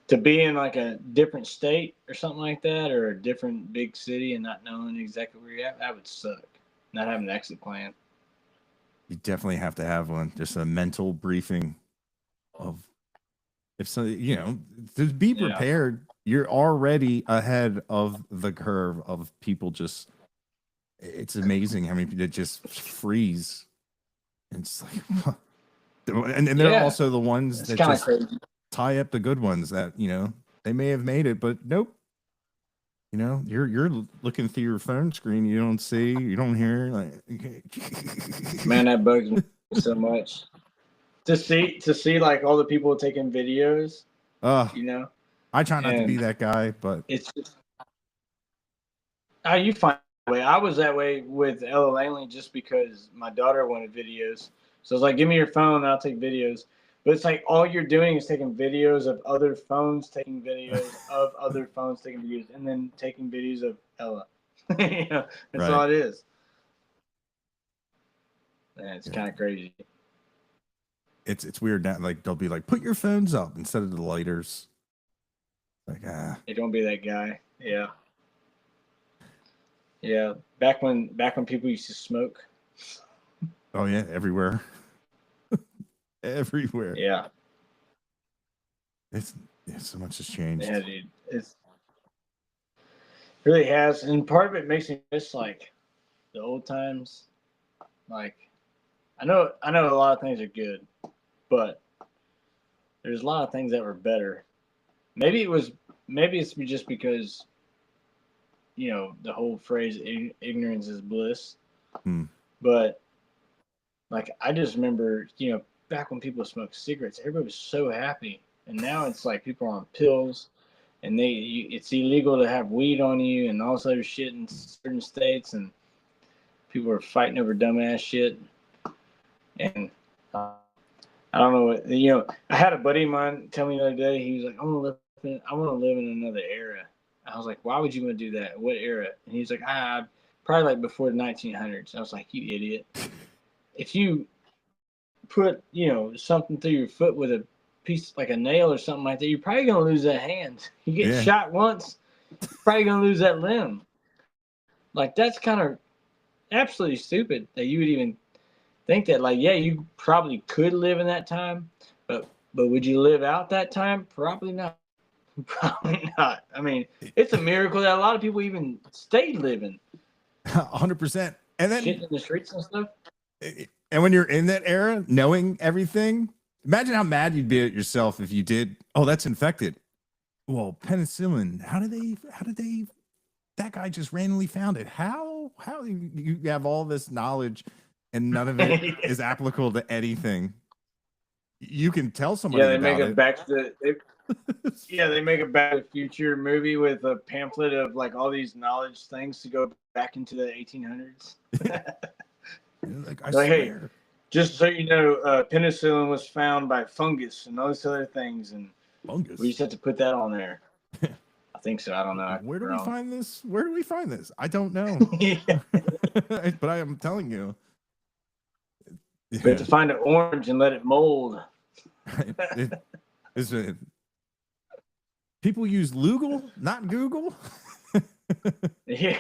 Speaker 2: to be in like a different state or something like that, or a different big city and not knowing exactly where you're at, that would suck. Not having an exit plan.
Speaker 1: You definitely have to have one. Just a mental briefing of if so, to be prepared. You're already ahead of the curve of people. It's amazing how many people just freeze. And it's like, and they're also the ones that just tie up the good ones that they may have made it, but nope. You're looking through your phone screen. You don't see, you don't hear. Like,
Speaker 2: man, that bugs me so much. To see like all the people taking videos.
Speaker 1: I try not to be that guy, but
Speaker 2: it's just you find that way. I was that way with Ella Langley just because my daughter wanted videos. So I was like, give me your phone and I'll take videos. But it's like all you're doing is taking videos of other phones, taking videos of other phones, taking videos, and then taking videos of Ella. That's all it is. Man, it's kind of crazy.
Speaker 1: It's weird now. Like they'll be like, put your phones up instead of the lighters. Like
Speaker 2: Hey, don't be that guy. Yeah. Back when people used to smoke.
Speaker 1: Oh yeah, everywhere. Everywhere.
Speaker 2: Yeah.
Speaker 1: It's so much has changed.
Speaker 2: Yeah, dude. It really has. And part of it makes me miss like the old times. Like I know a lot of things are good, but there's a lot of things that were better. Maybe it's just because the whole phrase ignorance is bliss. But like I just remember, back when people smoked cigarettes, everybody was so happy. And now it's like people are on pills and it's illegal to have weed on you and all this other shit in certain states, and people are fighting over dumbass shit. And I don't know. I had a buddy of mine tell me the other day. He was like, I want to live in another era. I was like, why would you want to do that? What era? And he's like, probably like before the 1900s. I was like, you idiot. If you put, something through your foot with a piece like a nail or something like that, you're probably going to lose that hand. You get shot once, you're probably going to lose that limb. Like, that's kind of absolutely stupid that you would even think that. Like, yeah, you probably could live in that time, but would you live out that time? Probably not. Probably not. I mean, it's a miracle that a lot of people even stayed living.
Speaker 1: 100%. And then
Speaker 2: shit in the streets and stuff.
Speaker 1: And when you're in that era, knowing everything, imagine how mad you'd be at yourself if you did. Oh, that's infected. Well, penicillin. How did they? That guy just randomly found it. How you have all this knowledge and none of it is applicable to anything? You can tell somebody.
Speaker 2: Yeah, they
Speaker 1: about
Speaker 2: make us
Speaker 1: it.
Speaker 2: back to Yeah, they make a Back to the Future movie with a pamphlet of like all these knowledge things to go back into the 1800s.
Speaker 1: Like, I
Speaker 2: Like, hey,
Speaker 1: swear.
Speaker 2: just so you know, penicillin was found by fungus and all these other things, and
Speaker 1: Fungus.
Speaker 2: we just have to put that on there. I think so. I don't know. I
Speaker 1: Where
Speaker 2: could
Speaker 1: do
Speaker 2: be
Speaker 1: we
Speaker 2: wrong.
Speaker 1: find this? Where do we find this? I don't know.
Speaker 2: Yeah.
Speaker 1: But I am telling you.
Speaker 2: We have to find an orange and let it mold.
Speaker 1: People use Lugal, not Google.
Speaker 2: Yeah.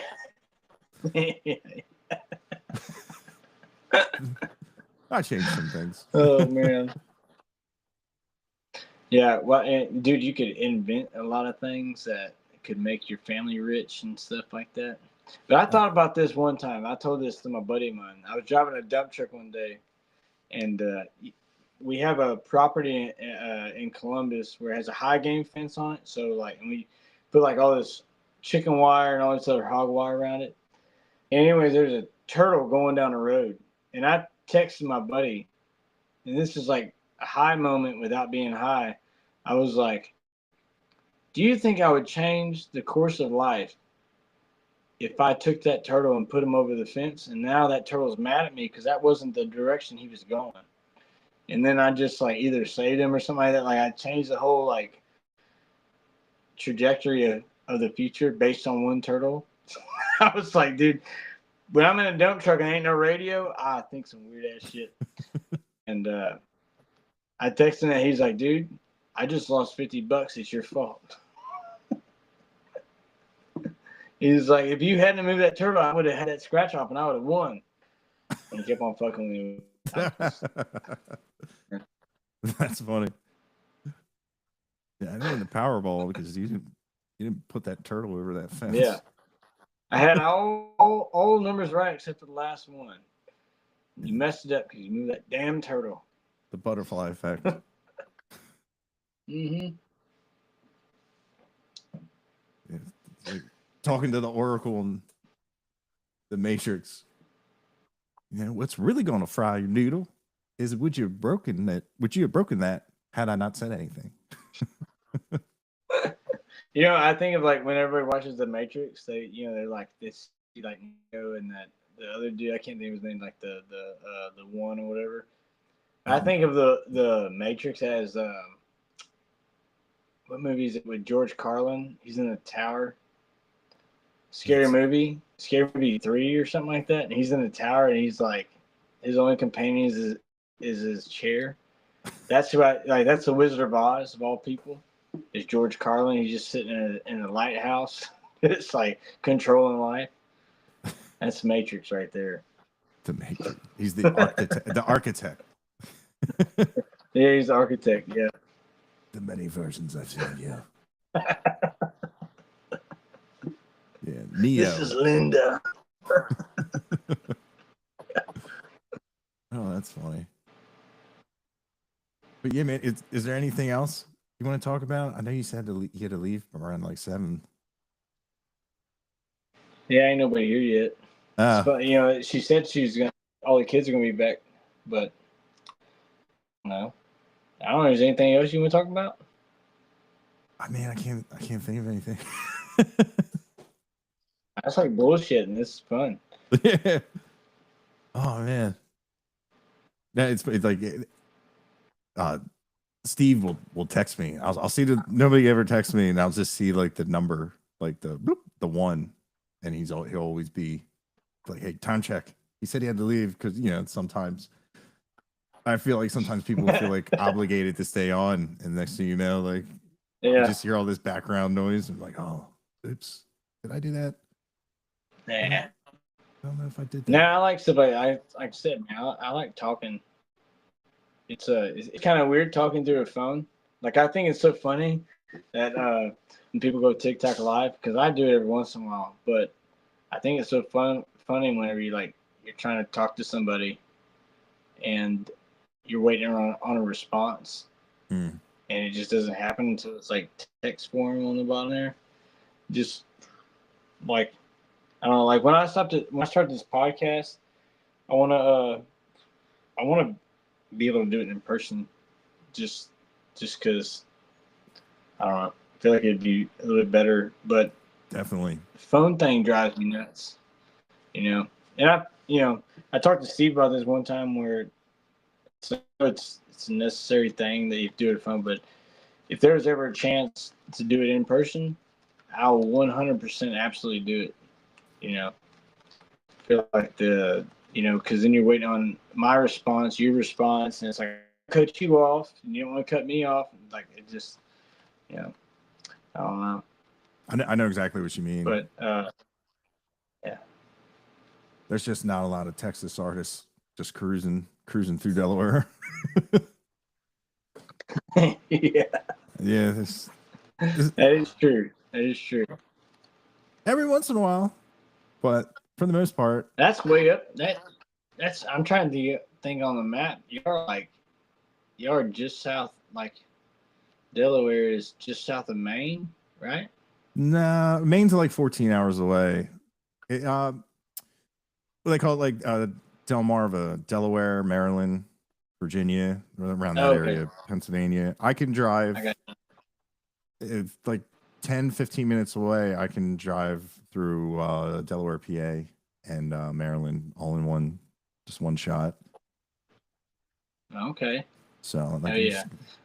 Speaker 1: I changed some things.
Speaker 2: Oh man. Yeah, well, and, dude, you could invent a lot of things that could make your family rich and stuff like that. But I thought about this one time. I told this to my buddy of mine. I was driving a dump truck one day, and we have a property in Columbus where it has a high game fence on it. So like, and we put like all this chicken wire and all this other hog wire around it. Anyways, there's a turtle going down the road, and I texted my buddy, and this is like a high moment without being high. I was like, do you think I would change the course of life if I took that turtle and put him over the fence? And now that turtle's mad at me because that wasn't the direction he was going. And then I just like either saved him or something like that. Like I changed the whole like trajectory of the future based on one turtle. I was like, dude, when I'm in a dump truck and ain't no radio, I think some weird ass shit. And I texted him that he's like, dude, I just lost $50. It's your fault. He's like, if you hadn't moved that turtle, I would have had that scratch off and I would have won. And he kept on fucking with me.
Speaker 1: That's funny. Yeah, I know in the Powerball because you didn't put that turtle over that fence.
Speaker 2: Yeah. I had all the numbers right except for the last one. You messed it up because you moved that damn turtle.
Speaker 1: The butterfly effect.
Speaker 2: Mm-hmm.
Speaker 1: Yeah, it's like talking to the Oracle and the Matrix. You know, what's really going to fry your noodle is would you have broken that had I not said anything?
Speaker 2: You know, I think of like when everybody watches The Matrix, they're like this, like Neo and that the other dude, I can't think of his name, like the one or whatever. I think of the Matrix as what movie is it with George Carlin? He's in a tower. Scary movie 3 or something like that. And he's in the tower and he's like, his only companion is his chair. That's who that's the Wizard of Oz of all people. Is George Carlin? He's just sitting in a lighthouse. It's like controlling life. That's Matrix right there.
Speaker 1: The Matrix. He's the architect. The architect.
Speaker 2: Yeah, he's the architect. Yeah.
Speaker 1: The many versions I've seen. Yeah. Yeah. Neo.
Speaker 2: This is Linda.
Speaker 1: Oh, that's funny. But yeah, man, is there anything else you want to talk about? I know you said you had to leave around like 7.
Speaker 2: Yeah, ain't nobody here yet. But you know, she said all the kids are gonna be back, but no, I don't know. Is there anything else you want to talk about?
Speaker 1: I mean, I can't think of anything.
Speaker 2: That's like bullshit, and this is fun.
Speaker 1: Yeah. Oh man. Yeah, it's like Steve will text me. I'll see nobody ever texts me, and I'll just see like the number, like the 1, and he'll always be like, "Hey, time check." He said he had to leave because sometimes I feel like sometimes people feel like obligated to stay on, and next thing you know, like you just hear all this background noise, and like, oh, oops, did I do that?
Speaker 2: Nah.
Speaker 1: I don't know if I did that.
Speaker 2: No, I like stuff like I said, man. I like talking. It's kind of weird talking through a phone. Like I think it's so funny that when people go TikTok live, because I do it every once in a while, but I think it's so funny whenever you're trying to talk to somebody and you're waiting on a response, and it just doesn't happen until it's like text form on the bottom there. Just like I don't know, like when I start this podcast, I want to be able to do it in person, just because I don't know. I feel like it'd be a little bit better, but
Speaker 1: Definitely.
Speaker 2: the phone thing drives me nuts. You know, and I talked to Steve about this one time where it's a necessary thing that you do it phone, but if there's ever a chance to do it in person, I'll 100% absolutely do it. You know, I feel like because then you're waiting on my response, your response, and it's like cut you off, and you don't want to cut me off. Like it just, I don't know.
Speaker 1: I know exactly what you mean.
Speaker 2: But yeah,
Speaker 1: there's just not a lot of Texas artists just cruising through Delaware.
Speaker 2: yeah,
Speaker 1: this
Speaker 2: that is true. That is true.
Speaker 1: Every once in a while, but for the most part,
Speaker 2: that's way up. That's I'm trying to think on the map. You're just south. Like Delaware is just south of Maine, right?
Speaker 1: Nah, Maine's like 14 hours away. What they call it, like Delmarva, Delaware, Maryland, Virginia, around that area, Pennsylvania. I can drive. It's like 10, 15 minutes away. I can drive through Delaware, PA, and Maryland all in just one shot.
Speaker 2: Okay.
Speaker 1: So,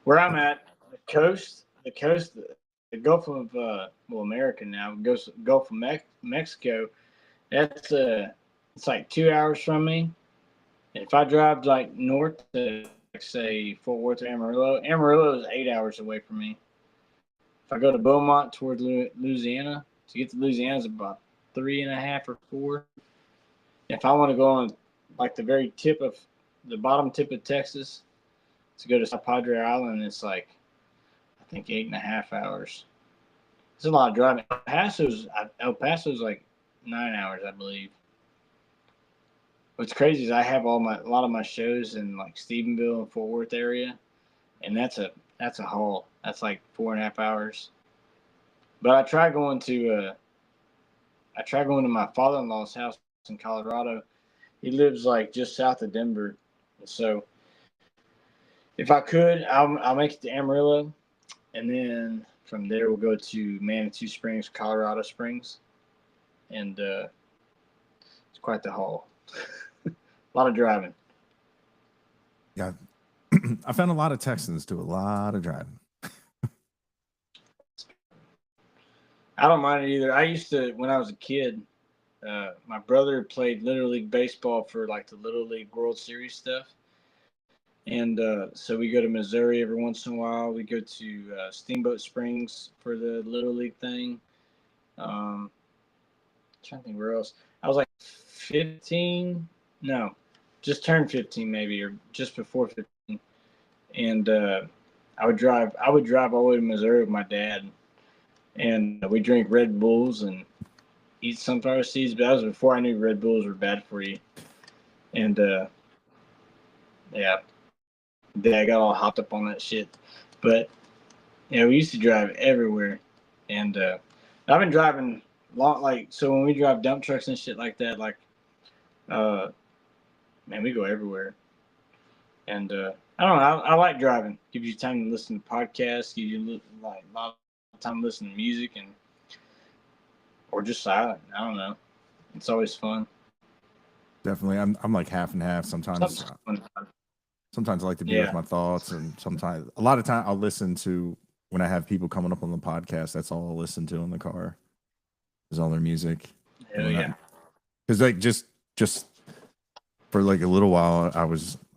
Speaker 2: where I'm at, the coast, the Gulf of America now, Gulf of Mexico. That's it's like 2 hours from me. And if I drive like north to like, say Fort Worth or Amarillo is 8 hours away from me. If I go to Beaumont towards Louisiana, to get to Louisiana is about 3.5 or 4. If I want to go on like the bottom tip of Texas to go to South Padre Island, it's like I think 8.5 hours. It's a lot of driving. El Paso's like 9 hours, I believe. What's crazy is I have a lot of my shows in like Stephenville and Fort Worth area, and that's a haul. That's like 4.5 hours. But I try going to my father-in-law's house in Colorado. He lives like just south of Denver, and so if I could, I'll make it to Amarillo, and then from there we'll go to Manitou Springs, Colorado Springs, and it's quite the haul. A lot of driving.
Speaker 1: Yeah, I found a lot of Texans do a lot of driving.
Speaker 2: I don't mind it either. I used to, when I was a kid, my brother played Little League baseball for like the Little League World Series stuff. And so we go to Missouri every once in a while. We go to Steamboat Springs for the Little League thing. Trying to think where else. I was like 15. No, just turned 15 maybe, or just before 15. And I would drive all the way to Missouri with my dad. And we drink Red Bulls and eat sunflower seeds. But that was before I knew Red Bulls were bad for you. And yeah. I got all hopped up on that shit. But we used to drive everywhere, and I've been driving long. Like so, when we drive dump trucks and shit like that, like, man, we go everywhere. And I don't know. I like driving. Gives you time to listen to podcasts. Gives you like a lot of time to listen to music or just silent. I don't know. It's always fun.
Speaker 1: Definitely, I'm like half and half sometimes. Sometimes I like to be with my thoughts, and sometimes, a lot of time, I'll listen to when I have people coming up on the podcast. That's all I'll listen to in the car. Is all their music.
Speaker 2: Hell yeah!
Speaker 1: Because like just for like a little while,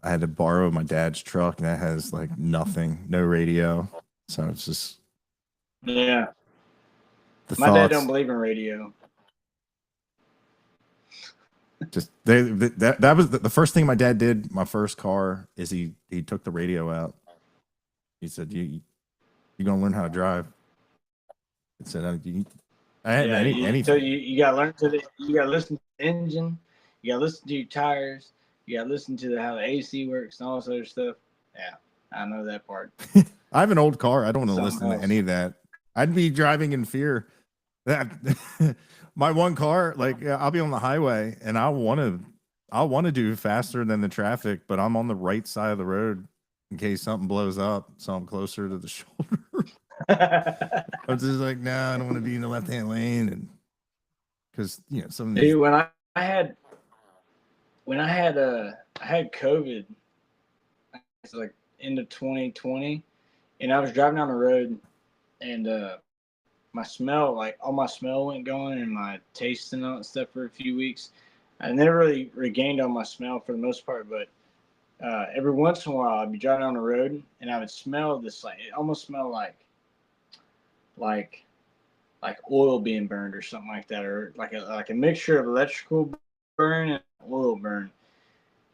Speaker 1: I had to borrow my dad's truck, and that has like nothing, no radio. So it's just
Speaker 2: my dad don't believe in radio.
Speaker 1: Just that was the first thing my dad did. My first car is he took the radio out. He said, "You gonna learn how to drive." I said, "I had anything."
Speaker 2: So you gotta learn you gotta listen to the engine. You gotta listen to your tires. You gotta listen to how the AC works and all this other stuff. Yeah, I know that part.
Speaker 1: I have an old car. I don't want to listen to any of that. I'd be driving in fear. That my one car, like I'll be on the highway and I want to do faster than the traffic, but I'm on the right side of the road in case something blows up, so I'm closer to the shoulder. I was just like, no, I don't want to be in the left-hand lane, and because some of these.
Speaker 2: Dude, when I had COVID, it's like end of 2020, and I was driving down the road, and my smell, like all my smell went going, and my taste and all that stuff for a few weeks. I never really regained all my smell for the most part, but every once in a while I'd be driving down the road and I would smell this, like it almost smelled like oil being burned or something like that, or like a mixture of electrical burn and oil burn.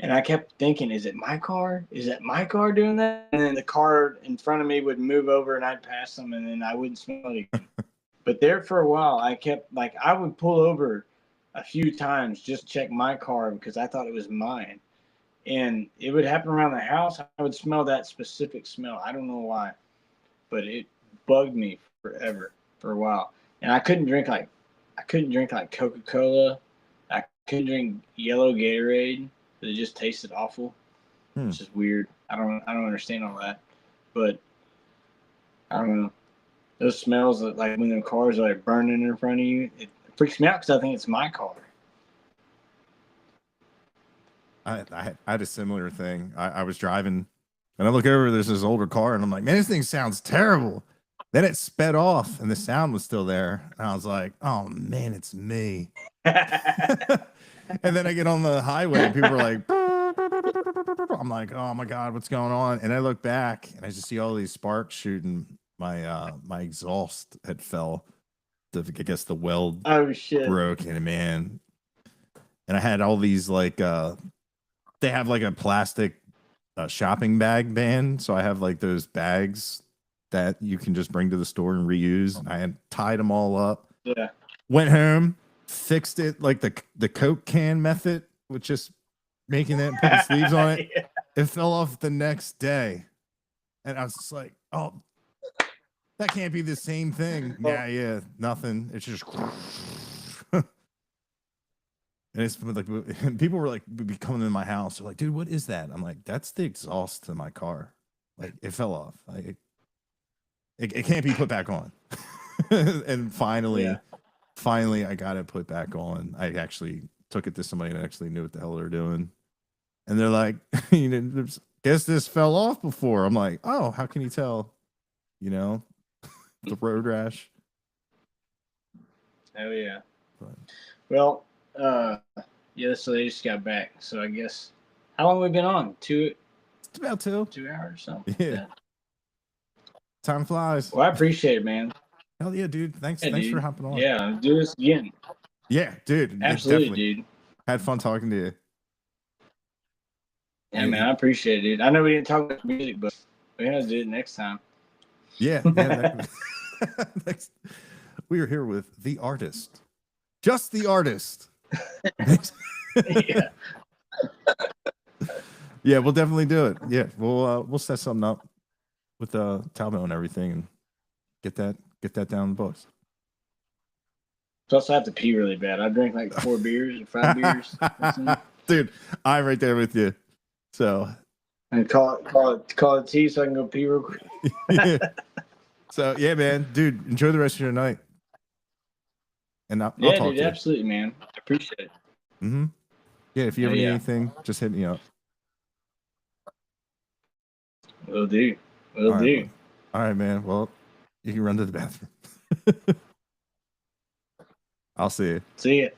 Speaker 2: And I kept thinking, is it my car? Is that my car doing that? And then the car in front of me would move over and I'd pass them and then I wouldn't smell it again. But there for a while, I kept, like, I would pull over a few times just to check my car because I thought it was mine. And it would happen around the house. I would smell that specific smell. I don't know why, but it bugged me forever for a while. And I couldn't drink like Coca-Cola. I couldn't drink yellow Gatorade. It just tasted awful. It's just weird. I don't understand all that, but I don't know. Those smells, like when the cars are like burning in front of you, it freaks me out because I think it's my car.
Speaker 1: I had a similar thing. I was driving, and I look over. There's this older car, and I'm like, man, this thing sounds terrible. Then it sped off, and the sound was still there, and I was like, oh man, it's me. And then I get on the highway and people are like, I'm like, oh my God, what's going on? And I look back and I just see all these sparks shooting. My exhaust had fell. I guess the weld broke, and man. And I had all these like they have like a plastic shopping bag ban. So I have like those bags that you can just bring to the store and reuse. And I had tied them all up.
Speaker 2: Yeah.
Speaker 1: Went home, fixed it like the Coke can method, with just making that and putting sleeves on it. Yeah. It fell off the next day. And I was just like, oh, that can't be the same thing. Yeah, nothing. It's just and it's like, and people were like, be coming in my house. They're like, dude, what is that? I'm like, that's the exhaust to my car. Like, it fell off. Like, it can't be put back on. And finally, I got it put back on. I actually took it to somebody that actually knew what the hell they're doing. And they're like, guess this fell off before. I'm like, oh, how can you tell? The road rash.
Speaker 2: Oh yeah. But. Well, so they just got back. So I guess, how long have we been on? It's
Speaker 1: about 2
Speaker 2: hours or something.
Speaker 1: Yeah. Time flies.
Speaker 2: Well, I appreciate it, man.
Speaker 1: Hell yeah, dude. Thanks for hopping on.
Speaker 2: Yeah, do this again.
Speaker 1: Yeah, dude.
Speaker 2: Absolutely, dude.
Speaker 1: Had fun talking to you.
Speaker 2: Yeah, man, I appreciate it, dude. I know we didn't talk about music, but we have to do it next time.
Speaker 1: Yeah. Next, we are here with the artist. Just the artist.
Speaker 2: Yeah.
Speaker 1: Yeah, we'll definitely do it. Yeah, we'll set something up with Talbot and everything and get that down the books.
Speaker 2: Plus, I have to pee really bad. I drank like 4 beers or 5 beers.
Speaker 1: Dude, I'm right there with you. So.
Speaker 2: And call it tea so I can go pee real quick.
Speaker 1: Yeah. So yeah, man, dude, enjoy the rest of your night. And I'll talk to you.
Speaker 2: Absolutely, man. I appreciate it.
Speaker 1: Mm-hmm. Yeah, if you ever need anything, just hit me up.
Speaker 2: Will do.
Speaker 1: All right, man. Well, you can run to the bathroom. I'll see you.
Speaker 2: See ya.